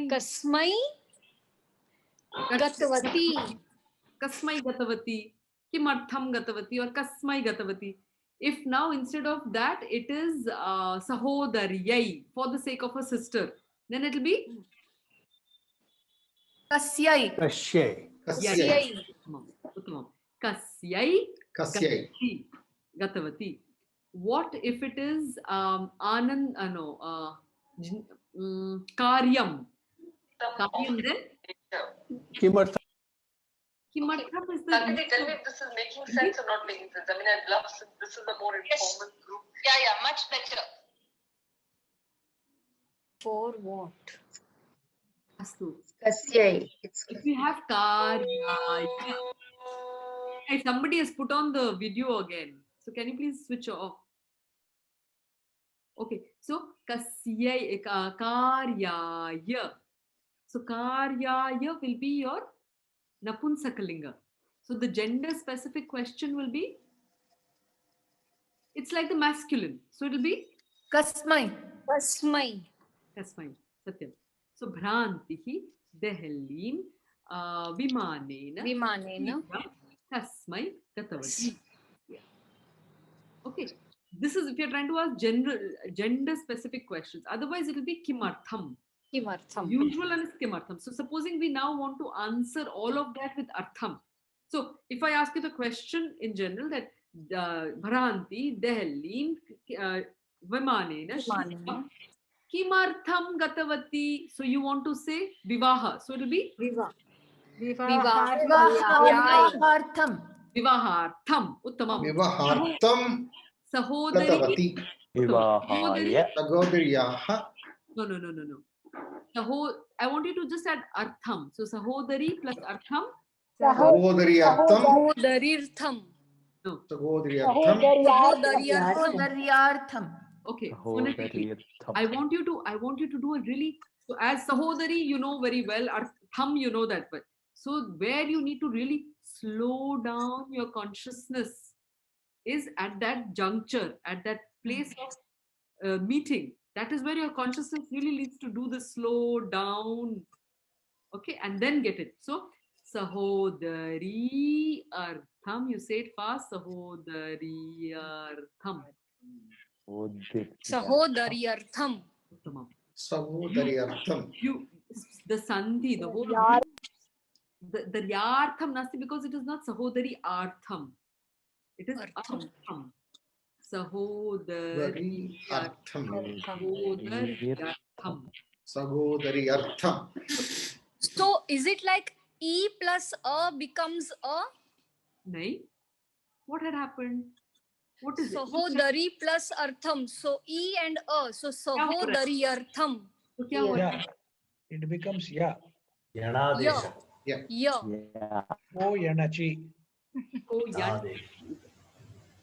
Kasmai. Gatavati. Kasmai Gatavati. Kimartham Gatavati or Kasmai Gatavati. If now instead of that it is Sahodaryai for the sake of a sister, then it will be Kasyai. Kasyai Gatavati. What if it is Karyam? Karyam then? Kimartham. Kimartham is the. Tell me if this is making sense or not making sense. I mean, I'd love since this is a more informal group. Yeah, much better. For what? Astu. Kasyai. If we have Karya. Hey, somebody has put on the video again. So can you please switch off? Okay. So Kasyai Karyaya. So Karyaya will be your Napunsakalinga. So the gender specific question will be, it's like the masculine. So it will be Kasmai. Satyam. So Bhrantihi Dehalim Vimanena Kasmai Gatavati. Okay. This is if you're trying to ask gender specific questions. Otherwise it will be Kimartham. Usual and Kimartham. So supposing we now want to answer all of that with Artham. So if I ask you the question in general that Bhranti, Dehalim, Vimanena, Kimartham Gatavati. So you want to say Vivaha. So it will be Vivahartham. Vivahartham. Uttamam. Vivahartham Sahodari Vivahaya. Sagodariyaha. No. I want you to just add artham. So sahodari plus artham. Sagodariyartham. Sahodarirtham. No. Sagodariyartham. Sahodaryartham. Okay. Phonetically. I want you to do a really, so as sahodari you know very well, artham you know that well. So where you need to really slow down your consciousness is at that juncture, at that place of meeting. That is where your consciousness really needs to do the slow down. Okay, and then get it. So sahodari artham, you say it fast. Sahodari artham. Sahodaryartham. Sagodariyartham. The sandhi, the whole the yartham nasti, because it is not sahodari artham. It is artham. Sahodari Artham. Sagodariyartham. So is it like E plus A becomes A? Nahi. What had happened? What is it? Sahodari plus artham. So E and A. So sahodaryartham. So kya hua? Yeah. It becomes ya. Yanadesha. Ya. O yanachi. Iko yan.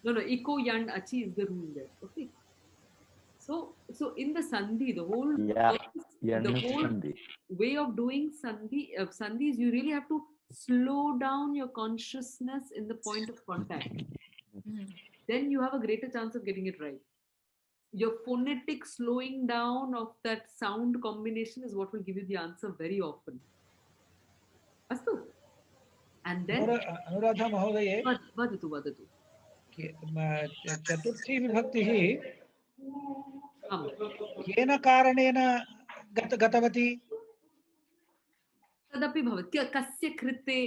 No, iko yan achi is the rule there. Okay. So in the sandhi, the whole way of doing sandhis, you really have to slow down your consciousness in the point of contact. Then you have a greater chance of getting it right. Your phonetic slowing down of that sound combination is what will give you the answer very often. Astu. And then Anuradha Mahodaye. Vadatu. चतुर्थी विभक्तिः केन कारणेन गतवती तदपि भवति कस्य कृते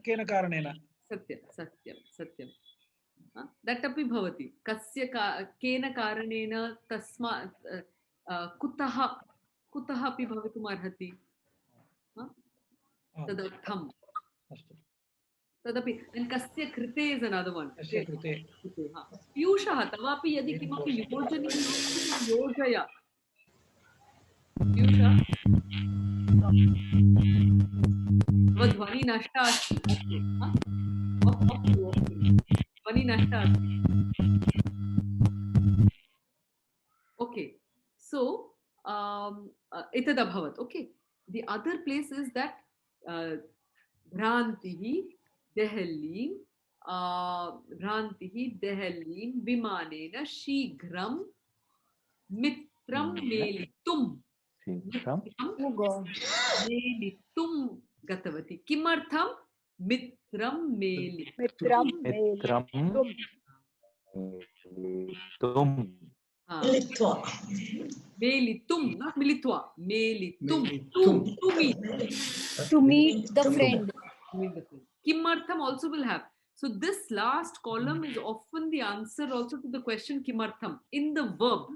केन कारणेन सत्यं that अपि भवति कस्य केन कारणेन तस्मात् कुतः अपि भवितुम् अर्हति तदर्थं तदपि कस्य कृते is another one. पीयूषः तवापि यदि किमपि योजनीयं योजय. पीयूष ध्वनि नष्टा अस्ति. ध्वनि नष्टा अस्ति. Okay, so एतदभवत्. Okay, the other place is that भ्रान्तिः देहलीं विमानेन शीघ्रं मित्रं मेलितुं गतवती. किमर्थं मित्रं मेलितुं not militwa, to meet the friend. Kimartham also will have. So this last column is often the answer also to the question kimartham in the verb.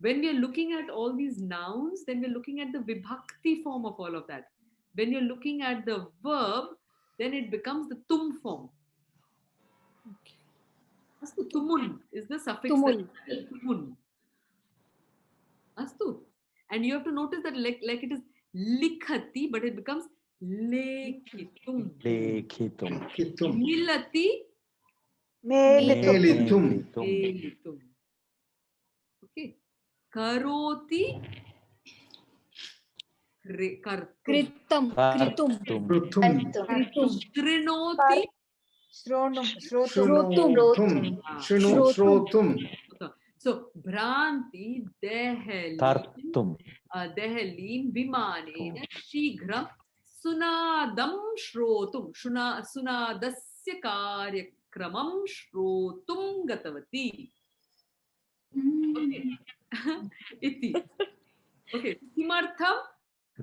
When we are looking at all these nouns, then we are looking at the vibhakti form of all of that. When you're looking at the verb, then it becomes the tum form. Okay. Astu, tumun is the suffix. Tumun. Astu. And you have to notice that like it is likhati, but it becomes lekhitum. Milati. Melitum. Okay. Karoti. Kritum. Shrinoti. Shrotum. So, Bhranti, Dehalim, Vimanena, Shighram, Sunadam, Shrotum, Sunadasya Karyakramam, Shrotum Gatavati. Okay. Iti. Okay. Kimartham?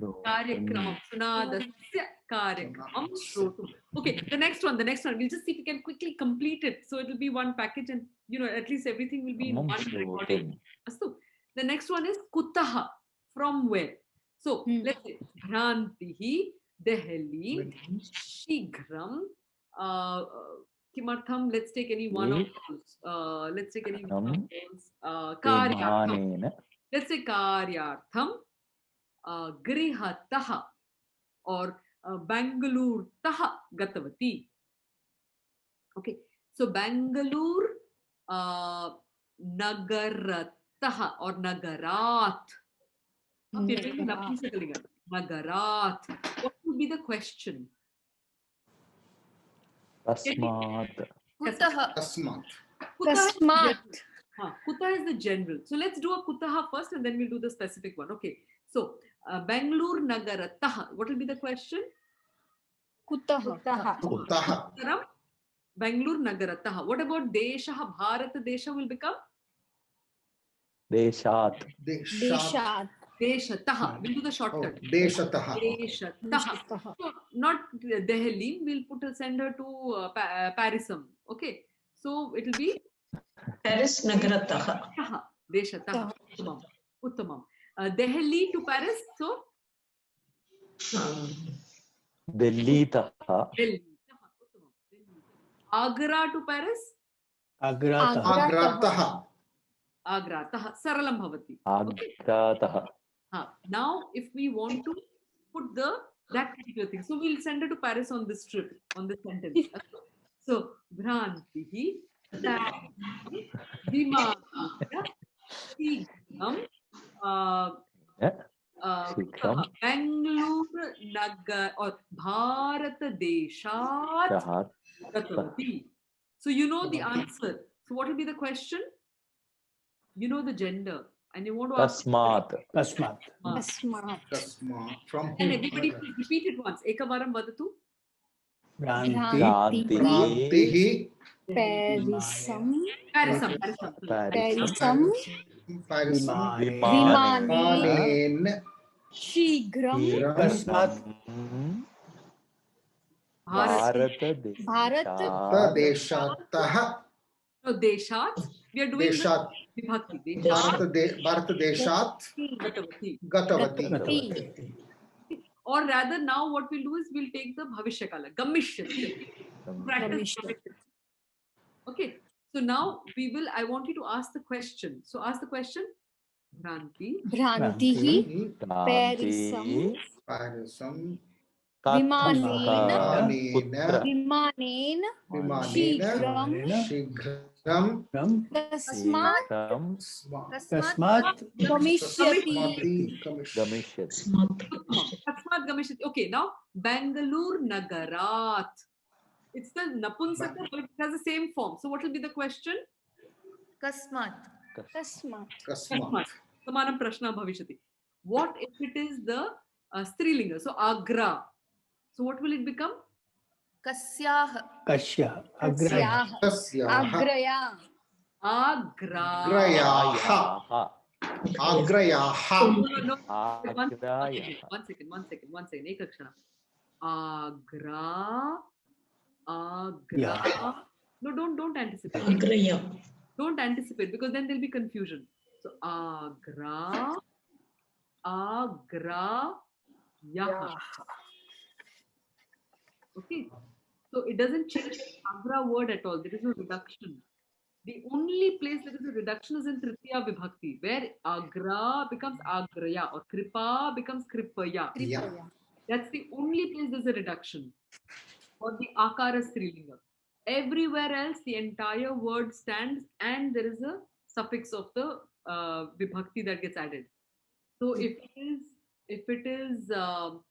Karyakramam. Sunadasya Karyakramam, Shrotum. Okay, the next one. We'll just see if we can quickly complete it. So it will be one package and, at least everything will be in one recording. So the next one is Kutaha. From where? So let's say Bhrantihi, Dehalim, Shighram, Kimartham, let's take any one of those. Let's take any one of those. Vimanena. Let's say Karyartham, Grihataha, or Bangalore Taha Gatavati. Okay, so Bangalore Nagarataha or Nagarat. Okay, Nagarat. What would be the question? Tasmat. Kutaha. Tasmat. Tasmat. Kuta is the general. So let's do a Kutaha first and then we'll do the specific one. Okay. So Bangalore Nagarataha. What will be the question? Kutaha. Kutaha. Bangalore Nagarataha. What about Deshaha? Bharat Desha will become? Deshat. Deshat. Deshataha. We'll do the shortcut. Deshataha. Deshataha. So not Delhi. We'll send her to Parisam. Okay. So it will be Paris Nagarataha. Deshataha. Uttamam. Delhi to Paris. So Delhi taha. Delhi. Agra to Paris. Agrataha. Agrataha. Saralam bhavati. Agrataha. Now, if we want to put that particular thing, so we'll send her to Paris on this trip, on this sentence. So, Bhrantihi, Vimanena, Shighram, Bangalore Nagar or Bharat Deshat Gatavati. So you know the answer. So what will be the question? You know the gender. And you want to ask Tasmat. From and everybody please repeat it once. Ekavaram vadatu. Prantihi. Parisam. Vimanen. Shighram. Bharat Deshataha. So Deshat. We are doing Deshat. Vibhakti. Bharat Deshat. Gatavati. Or rather, now what we'll do is we'll take the Bhavishya Kala. Gamishyati. Practice. Okay. So now I want you to ask the question. So ask the question. Bhrantihi. Parisam. Vimanena. Shighram. Tasmat. Gamishyati. Okay, now Bangalore Nagarat. It's the Napunsaka, but it has the same form. So what will be the question? Kasmat. Samanam prashna bhavishyati. What if it is the Strilinga? So Agra. So what will it become? Kasyah. Agraya. Agrayaha. No. One second. Ekakshana. Agra. No, don't anticipate. Agraya. Don't anticipate because then there'll be confusion. So Agra. Yaha. Okay. So it doesn't change the Agra word at all. There is no reduction. The only place there is a reduction is in Tritiya Vibhakti, where Agra becomes Agraya or Kripa becomes Kripaya. That's the only place there's a reduction. For the Akara Strilinga. Everywhere else, the entire word stands and there is a suffix of the Vibhakti that gets added. So if it is Agra,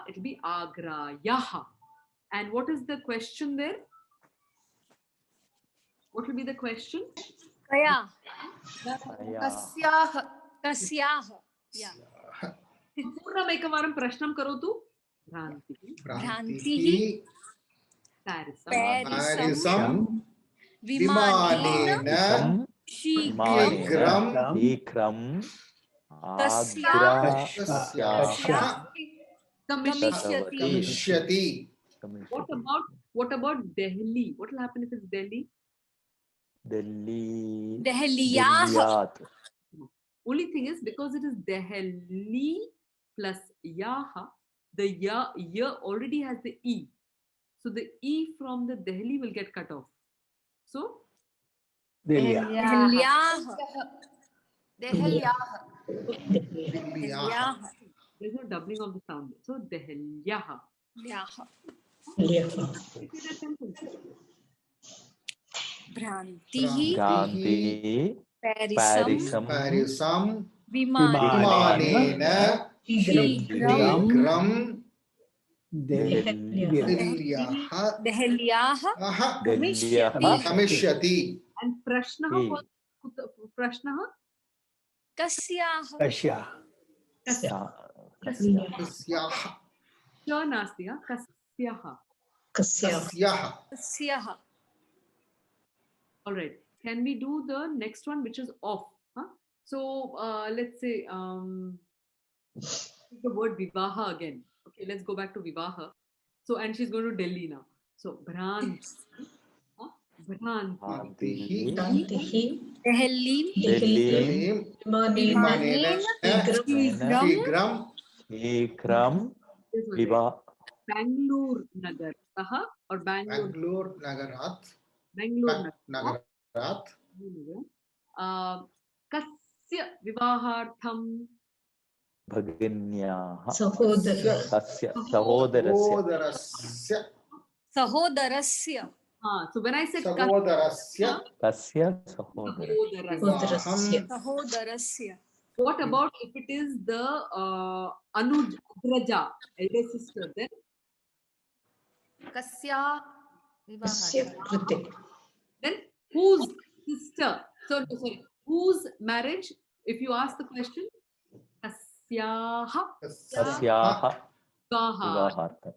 it will be Agrayaha. And what is the question there? What will be the question? Kaya. Kasyah. Yeah. Purnam ekavaram prashnam karotu. Bhrantihi. Parisam. Vimanena. Shighram. Gamishyati. What about Delhi? What will happen if it's Delhi? Dehliyat. Only thing is because it is Delhi plus Yaha, the ya already has the E. So the E from the Delhi will get cut off. So Dehelyaah. Dehelyaah. There's no doubling of the sound. So Dehelyaah. Bhrantihi Bhranti Parisam Parisam Vimanena Vimanena Shigram Dehelyaah Dehelyaah Gamishyati. And Prashnaha was Prashnaha? Kasyaah. Kasyaah. Sha nasti, Kasyaha. Kasyaah. All right. Can we do the next one, which is off? Huh? So let's say the word vivaha again. Okay, let's go back to vivaha. So, and she's going to Delhi now. So, Bhranti. Bhrantihi Dehelim Vimanena Shigram Ekram Viva Bangalore Nagar. Or Bangalore Nagarat Nagarat. Kasya vivahartham Bhaginyaah Sahodara. Tasya Sahodarasya Sahodarasya. So when I said Sahodarasya Tasya Sahodarasya Sahodarasya. what about if it is the Anuj Agraja, elder sister, then? Kasya vivaha. Then whose sister? Sorry, whose marriage? If you ask the question, Kasyaha Tasyaah Vivahartham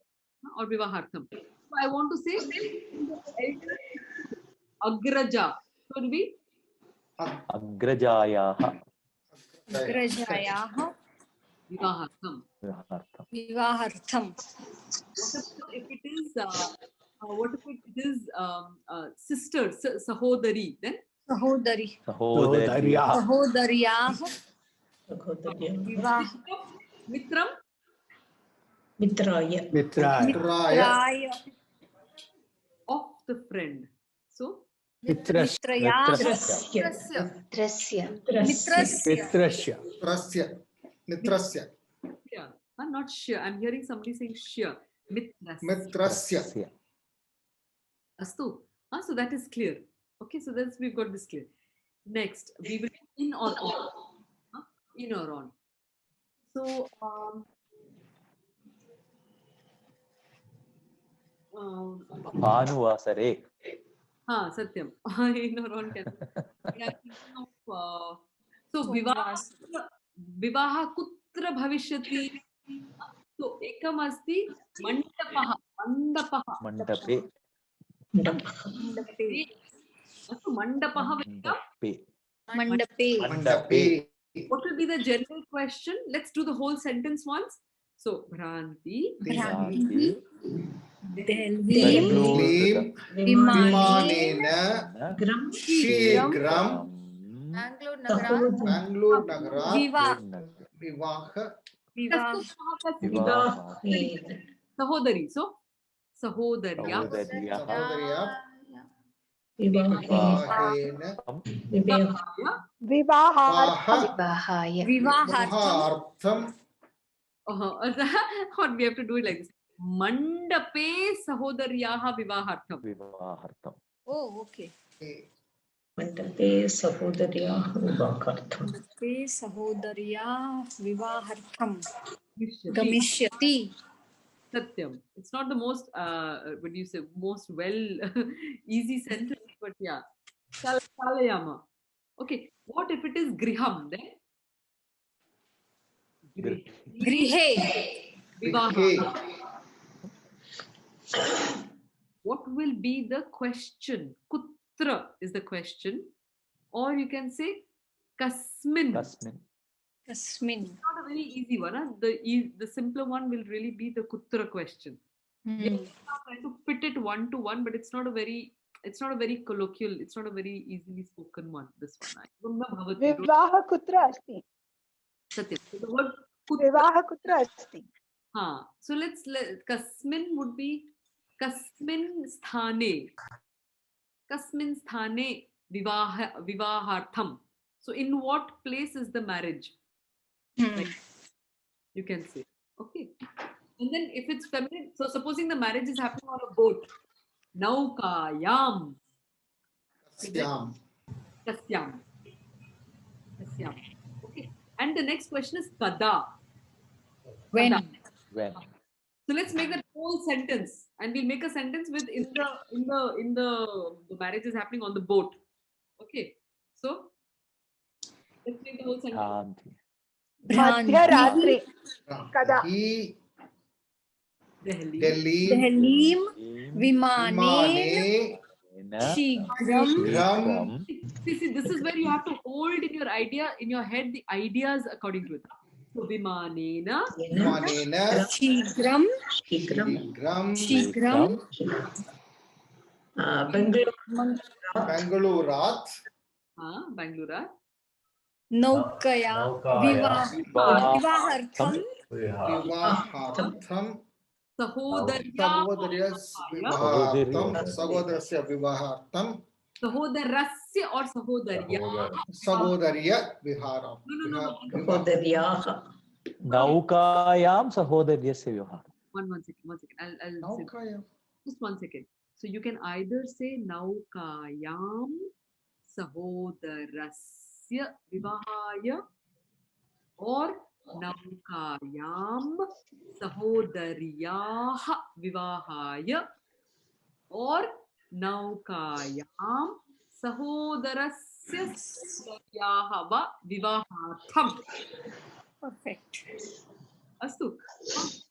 or Vivahartham. So I want to say Agraja. So it will be Agrajayaah Agrajayaah Vivahartham. Vivahartham. If it is what if it is sister, Sahodari, then? Sahodari. Sahodaryaah Sahodaryaah Vivah. Mitram? Mitraya. Mitraya. Of the friend. So? Mitrayaah. Nitrasya. Yeah. I'm not sure. I'm hearing somebody saying shia. Mitrasya. Astu. So that is clear. Okay, so that's we've got this clear. Next, we will in or on. In or on. So Bhanuvasare Satyam. In or on can. We are thinking of so vivaha kutra bhavishyati. So ekam asti mandapaha. Mandape So mandapaha Mandape. What will be the general question? Let's do the whole sentence once. So Bhranti Delim Vimanena Shigram Bangalore Nagarat Vivaha Sahodari. So Sahodarya Vivahartham. Or we have to do it like this. Mandape Sahodaryaha Vivahartham. Oh, okay. Mandape Sahodaryaah Vivahartham. Mandape Sahodaryaah Vivahartham. Gamishyati. Satyam. It's not the most, what do you say, most easy sentence, but yeah. Kalayama. Okay. What if it is Griham then? Grihe. Vivaha. What will be the question? Kutra is the question. Or you can say Kasmin. It's not a very easy one. Huh? The simpler one will really be the Kutra question. We are trying to fit it one to one, but it's not a very colloquial, it's not a very easily spoken one, this one. Vivaha kutra asti. Satya. So the word Vivaha kutra asti. So let Kasmin would be Kasmin sthane vivahartham. So in what place is the marriage? Like, you can say. Okay. And then if it's feminine, so supposing the marriage is happening on a boat. Naukayam. Kasyam. Kasyam. Okay. And the next question is kada. When? Kada. When? So let's make that whole sentence, and we'll make a sentence with in the marriage is happening on the boat. Okay. So let's make the whole sentence. Madhyaratri. Kada. Dehlim Vimane Shigram. See, this is where you have to hold in your head the ideas according to it. So Vimanena Shigram Bengalurat Bangalore Naukaya Vivahartham Sahodarasya vivahartam. Sahodarasya or Sahodarya? Sahodarya viharam. Sahodariyaha. Naukayam sahodaryasya vivaharam. One second. I'll say just 1 second. So you can either say Naukayam Sahodarasya Vivahaya or Naukayam Sahodaryaha Vivahaya or Naukayam Sahodarasya Sahodaryaha Vivahartham. Perfect. Astu.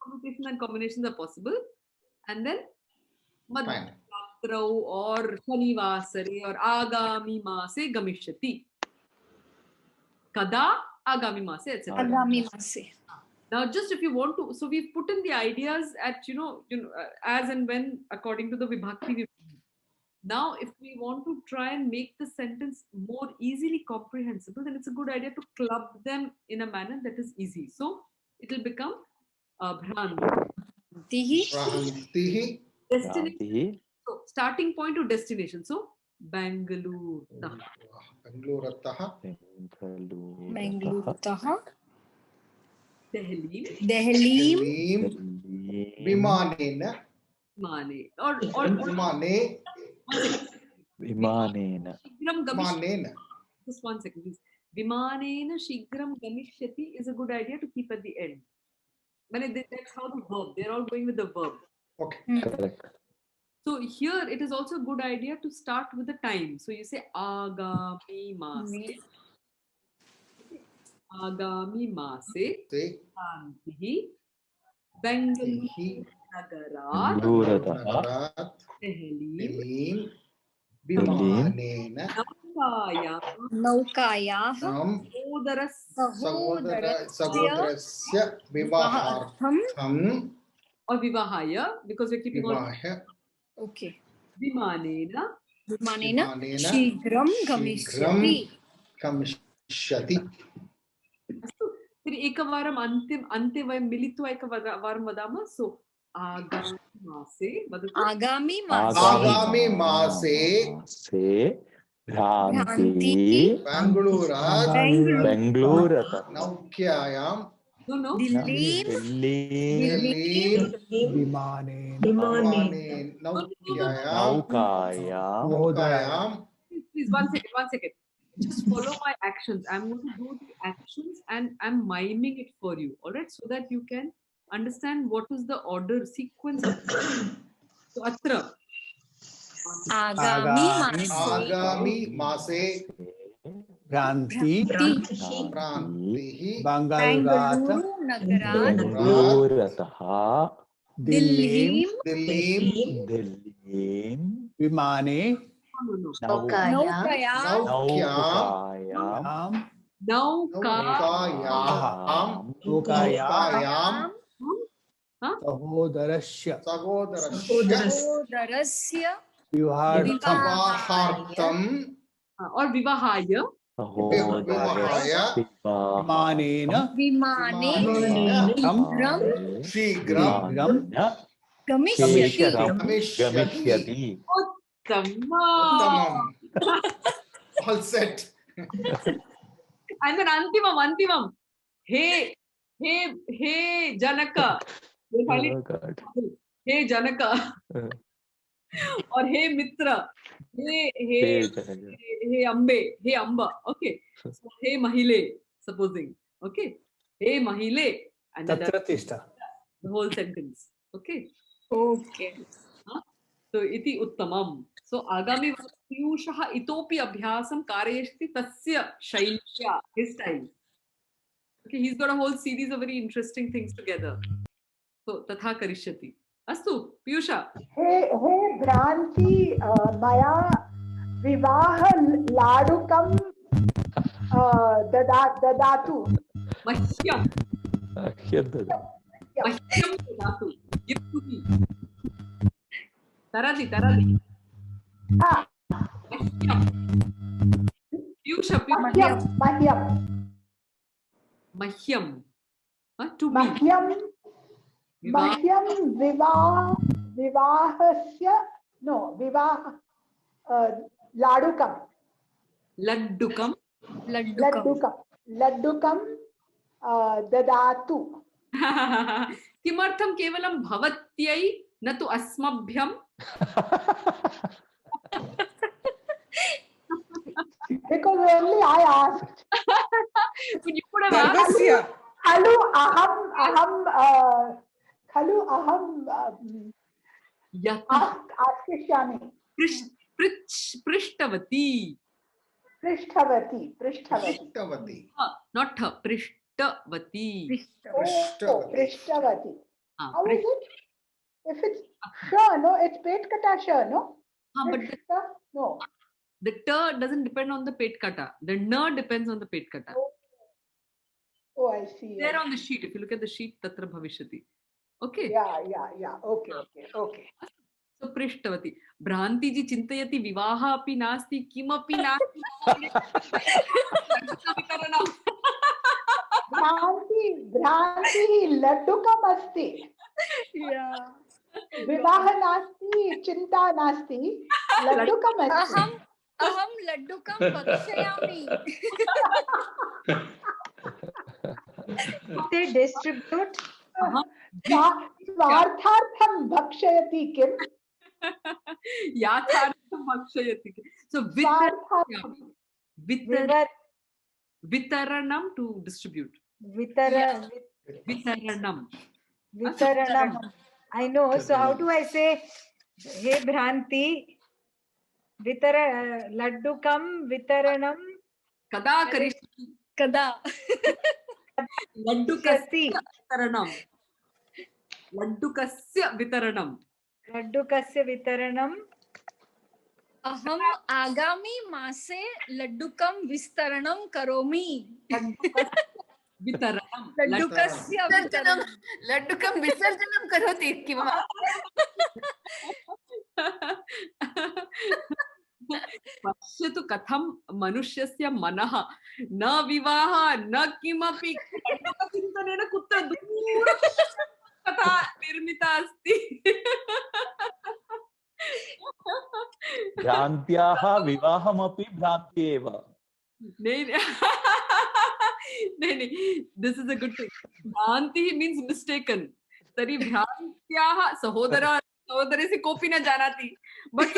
Permutation and combinations are possible. And then Madhyatrau or Shanivasare or Agami Mase Gamishyati. Kada Agami Mase, etc. Agami Mase. Now, just if you want to, so we've put in the ideas at as and when according to the Vibhakti. Now, if we want to try and make the sentence more easily comprehensible, then it's a good idea to club them in a manner that is easy. So it will become Bhrantihi. Destination. So starting point to destination. So Bangalore. Dehlim Vimanena or Vimanena. Just 1 second, please. Vimanena Shigram Gamishyati is a good idea to keep at the end. But that's how the verb. They're all going with the verb. Okay. Correct. So here it is also a good idea to start with the time. So you say Agami Mase. Agami Mase. Shantihi. Bengaluru Nagarat. Dehlim. Vimanena Naukaya Sahodarasya vivahartham or Vivahaya, because we're keeping on. Okay. Vimanena Shigram Gamishyati. Tari ekavaram ante vayam militva ekavaram vadama. So Agami Mase Bhranti Bangalore Naukyayam Dehlim Naukayam. Please, 1 second. Just follow my actions. I'm going to do the actions and I'm miming it for you. All right, so that you can understand what is the order sequence of so Atra Agami Mase Bhranti Bangalore Bangalorataha Dehlim Vimane Naukayam Sahodarasya vivahartham or Vivahaya Vimanena Shigram Gamishyati. गमिष्यति Uttama. All set. And then antimam. Hey Janaka. Oh God. Hey Janaka. Or hey Mitra. Hey Amba. Okay. So, hey Mahile, supposing. Okay. Hey Mahile. And then Tatratishta. the whole sentence. Okay. Okay. So iti uttamam. So agami piyushaha itopi abhyasam karayashti tasya shailya, his style. Okay, he's got a whole series of very interesting things together. So tatha karishyati. Astu, Piyusha. Hey Bhranti, maya vivaha ladukam dadatu. Mahyam. Mahyam Dadatu. Give to me. Taradi. Mahyam. Piyusha. Mahyam. To me. Mahyam vivahasya, no, ladukam. Laddukam. Laddukam dadatu. किमर्थं केवलं भवत्यै न तु अस्मभ्यं? Because only I asked. But you could have asked. Khalu aham askishyami. Prishtavati. Not her. Prishtavati. Prishtavati. How is it? If it's sure, no, it's pet kata sure, no? But no. The ta doesn't depend on the pet kata. The na depends on the pet kata. Oh, I see. There on the sheet. If you look at the sheet, tatra bhavishyati. Okay. Yeah. Okay. So Prishtavati. Bhranti ji chintayati vivaha api nasti kimapi nasti. Bhranti laddukam asti. Yeah. Vivaha nasti, chinta nasti, laddukam asti. Aham laddukam bakshayami. They distribute. Svarthartham bhakshayati kim? Yathartham bhakshayati kim. So vitaranam to distribute. Vitaranam. I know. So how do I say, hey Bhranti, laddukam vitaranam? Kada karishti. Kada. Laddukasya vitaranam. Laddukasya vitaranam. Aham agami mase laddukam vistaranam karomi. Vitaranam. Laddukasya vitaranam. Laddukam visarjanam karoti. पश्यतु कथं मनुष्यस्य मनः न विवाह न किमपि चिन्तनेन कुत्र कथा निर्मिता अस्ति भ्रान्त्याः विवाहमपि भ्रान्ति एव नहीं this is a good thing भ्रान्ति means mistaken तर्हि भ्रान्त्याः सहोदरे से कोऽपि न जानाति बट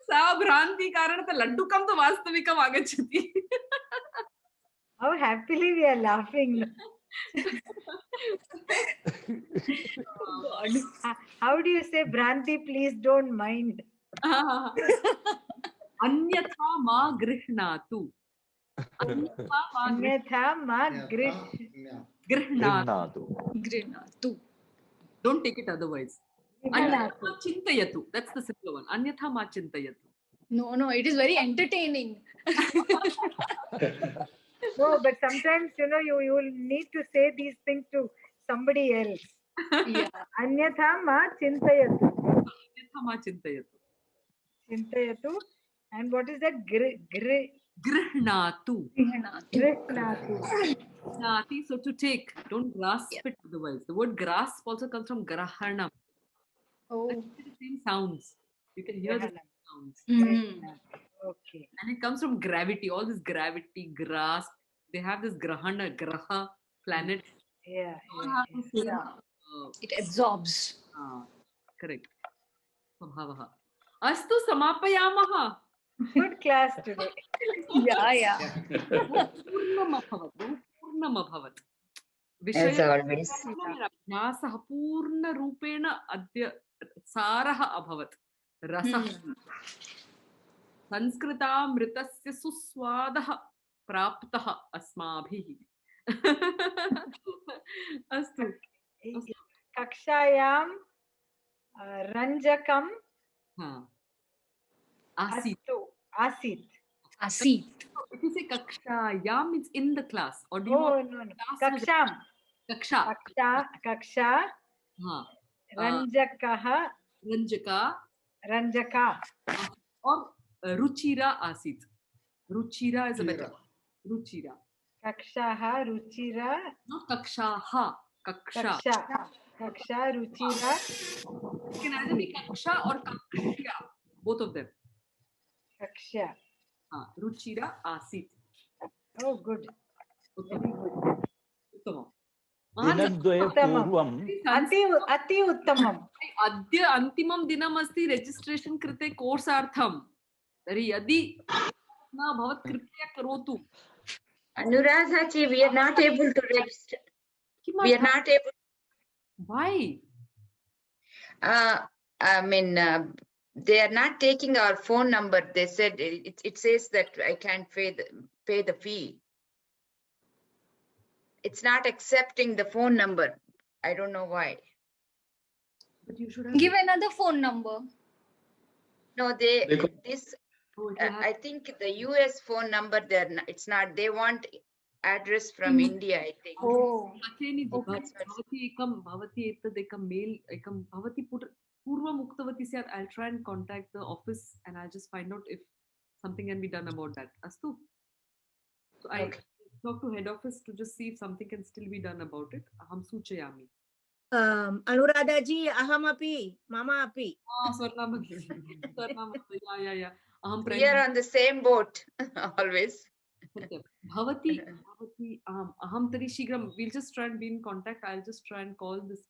सा भ्रान्ति कारणतः लड्डुकं तु वास्तविकम् आगच्छति How happily we are laughing. How do you say Bhranti, please don't mind? अन्यथा मा गृह्णातु अन्यथा मा गृह्णातु don't take it otherwise अन्यथा चिन्तयतु that's the simple one अन्यथा मा चिन्तयतु No, it is very entertaining. No, but sometimes you will need to say these things to somebody else. Yeah. Anyatha ma chintayatu. Anyatha ma chintayatu. Chintayatu. And what is that? Grihnatu. Grihnatu. Grihnati, so to take. Don't grasp it otherwise. The word grasp also comes from grahanam. Oh. The same sounds. You can hear the sounds. Okay. And it comes from gravity. All this gravity, grasp. They have this grahana, graha, planet. Yeah. It absorbs. Correct. Bhavaha. Astu samapayamaha. Good class today. Yeah. Purnamabhavat. As always. Vyasah purnarupena adya saraha abhavat. Rasah. Sanskritamritasya suswadaha praptaha asmabhihi. Astu. Kakshayam Ranjakam Asit. Asit. Asit. If you say kakshayam, it's in the class. Or do you no. Kaksham. Kaksha. Kaksha. Ranjakaha. Ranjaka. Or Ruchira Asit. Ruchira is a better one. Ruchira. Kakshaha, Ruchira. Not Kakshaha. Kaksha. Kaksha, Ruchira. It can either be Kaksha or Kakshya. Both of them. Kaksha. Ruchira Asit. Oh, good. Very good. Uttamam. दिनद्वय पूर्वम् अति उत्तमम्. अद्य अन्तिमं दिनम् अस्ति registration कृते कोर्सार्थं. तर्हि यदि न भवत् कृपया करोतु. Anuradha ji, we are not able to register. We are not able. Why? I mean, they are not taking our phone number. They said it says that I can't pay the fee. It's not accepting the phone number. I don't know why. But you should have Give another phone number. No, I think the US phone number, it's not. They want address from India, I think. Oh. भवती एतदेकं mail एकं भवती पूर्वम् उक्तवती स्यात्. I'll try and contact the office and I'll just find out if something can be done about that. Astu. So I talk to head office to just see if something can still be done about it. Aham suchayami. Anuradha ji, ahamapi, mama api. Swarnama. Yeah. We are on the same boat always. Bhavati, aham tari shigram. We'll just try and be in contact. I'll just try and call this.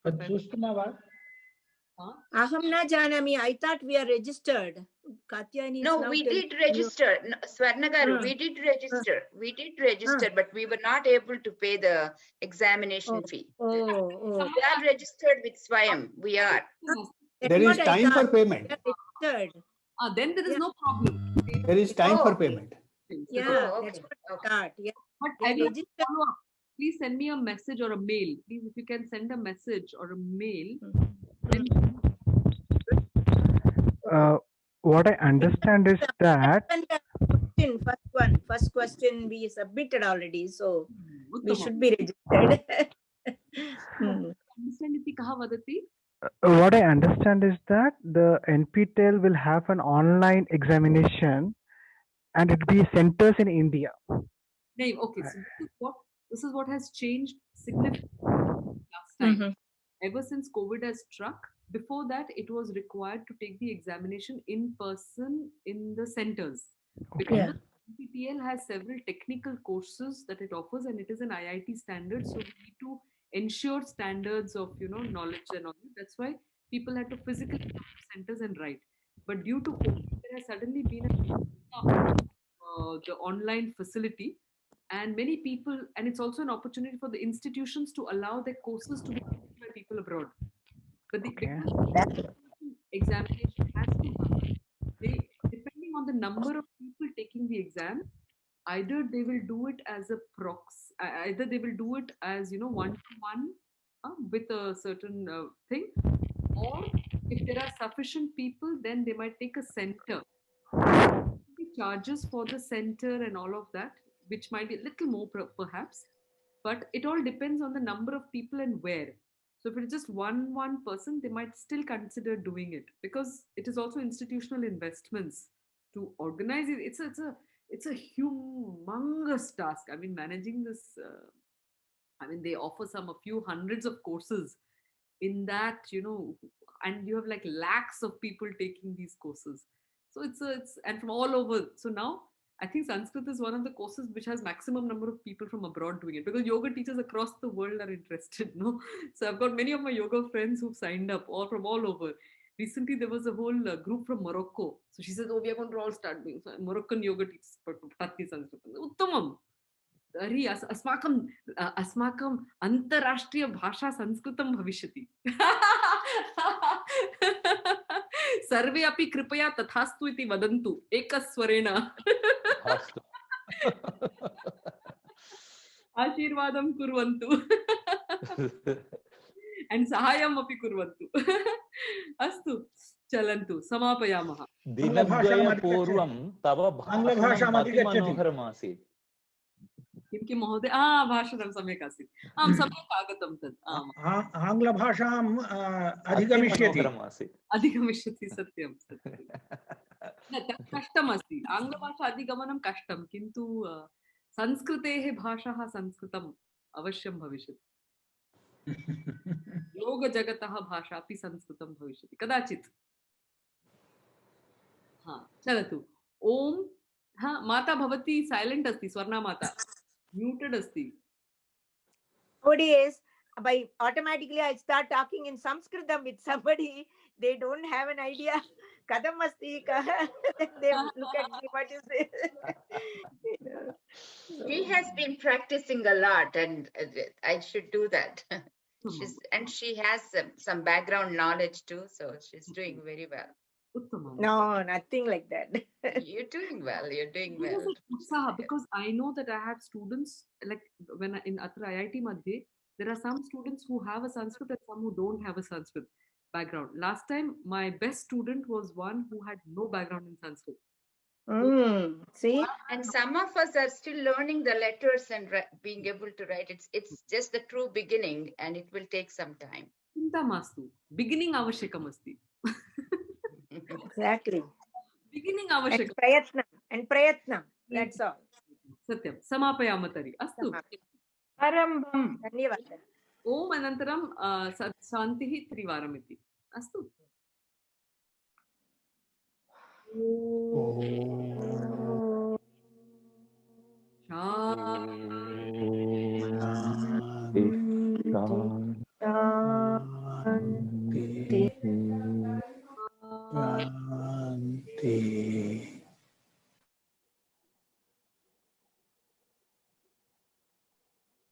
Aham na janami. I thought we are registered. Katyani. No, we did register. No, Swarnagaru, we did register. We did register, but we were not able to pay the examination fee. We are registered with Swayam. We are. There is time for payment. Then there is no problem. There is time for payment. Yeah, that's what I thought. Yeah. But I will follow up. Please send me a message or a mail. Please, if you can send a message or a mail. What I understand is that first question we submitted already, so we should be registered. What I understand is that the NPTEL will have an online examination and it will be centers in India. Okay, so this is what has changed significantly last time. Ever since COVID has struck, before that it was required to take the examination in person in the centers. Because NPTEL has several technical courses that it offers and it is an IIT standard, so we need to ensure standards of knowledge and all that. That's why people had to physically come to centers and write. But due to COVID, there has suddenly been the online facility, and many people, and it's also an opportunity for the institutions to allow their courses to be taken by people abroad. But the examination has to happen. Depending on the number of people taking the exam, either they will do it as a proxy, either they will do it as one-to-one with a certain thing, or if there are sufficient people, then they might take a center. Charges for the center and all of that, which might be a little more perhaps, but it all depends on the number of people and where. So if it's just one person, they might still consider doing it, because it is also institutional investments to organize it. it's a humongous task. I mean, managing this, I mean, they offer a few hundreds of courses in that, and you have like lakhs of people taking these courses. So and from all over. So now I think Sanskrit is one of the courses which has maximum number of people from abroad doing it, because yoga teachers across the world are interested, no? So I've got many of my yoga friends who've signed up, all from all over. Recently, there was a whole group from Morocco. So she says, oh, we are going to all start doing Moroccan yoga teachers. Uttamam. तर्हि अस्माकं अन्तर्राष्ट्रीयभाषा संस्कृतं भविष्यति. सर्वे अपि कृपया तथास्तु इति वदन्तु एकस्वरेण. आशीर्वादं कुर्वन्तु. And sahayam api kurvantu. Astu, chalantu, samapayamah. दिनद्वय पूर्वं तव भाषणम् अतिमनोहरम् आसीत्. किं महोदय? भाषणं सम्यक् आसीत्. आं सम्यक् आगतं तत्. आङ्ग्लभाषाम् अधिगमिष्यति. अधिगमिष्यति, सत्यं. तत् कष्टम् अस्ति. आङ्ग्लभाषा अधिगमनं कष्टं, किन्तु संस्कृतेः भाषः संस्कृतम् अवश्यं भविष्यति. योगजगतः भाषा अपि संस्कृतं भविष्यति कदाचित्. चलतु. ओम. माता भवती साइलेंट अस्ति. स्वर्णा माता म्यूटेड अस्ति. Nowadays, by automatically I start talking in Sanskritam with somebody, they don't have an idea. Kadam asti, they look at me, what is it? She has been practicing a lot, and I should do that. She has some background knowledge too, so she's doing very well. No, nothing like that. You're doing well. You're doing well. Because I know that I have students, like when in Atra IIT Madhye, there are some students who have a Sanskrit and some who don't have a Sanskrit background. Last time, my best student was one who had no background in Sanskrit. See? And some of us are still learning the letters and being able to write. It's just the true beginning, and it will take some time. Chinta mastu. Beginning avashyakam asti. Exactly. Beginning avashyakam. And prayatnam. That's all. Satyam. Samapayama tari. Astu. Arambam. Dhanyavada. Om anantaram shantihi trivaram iti. Astu. Shanti.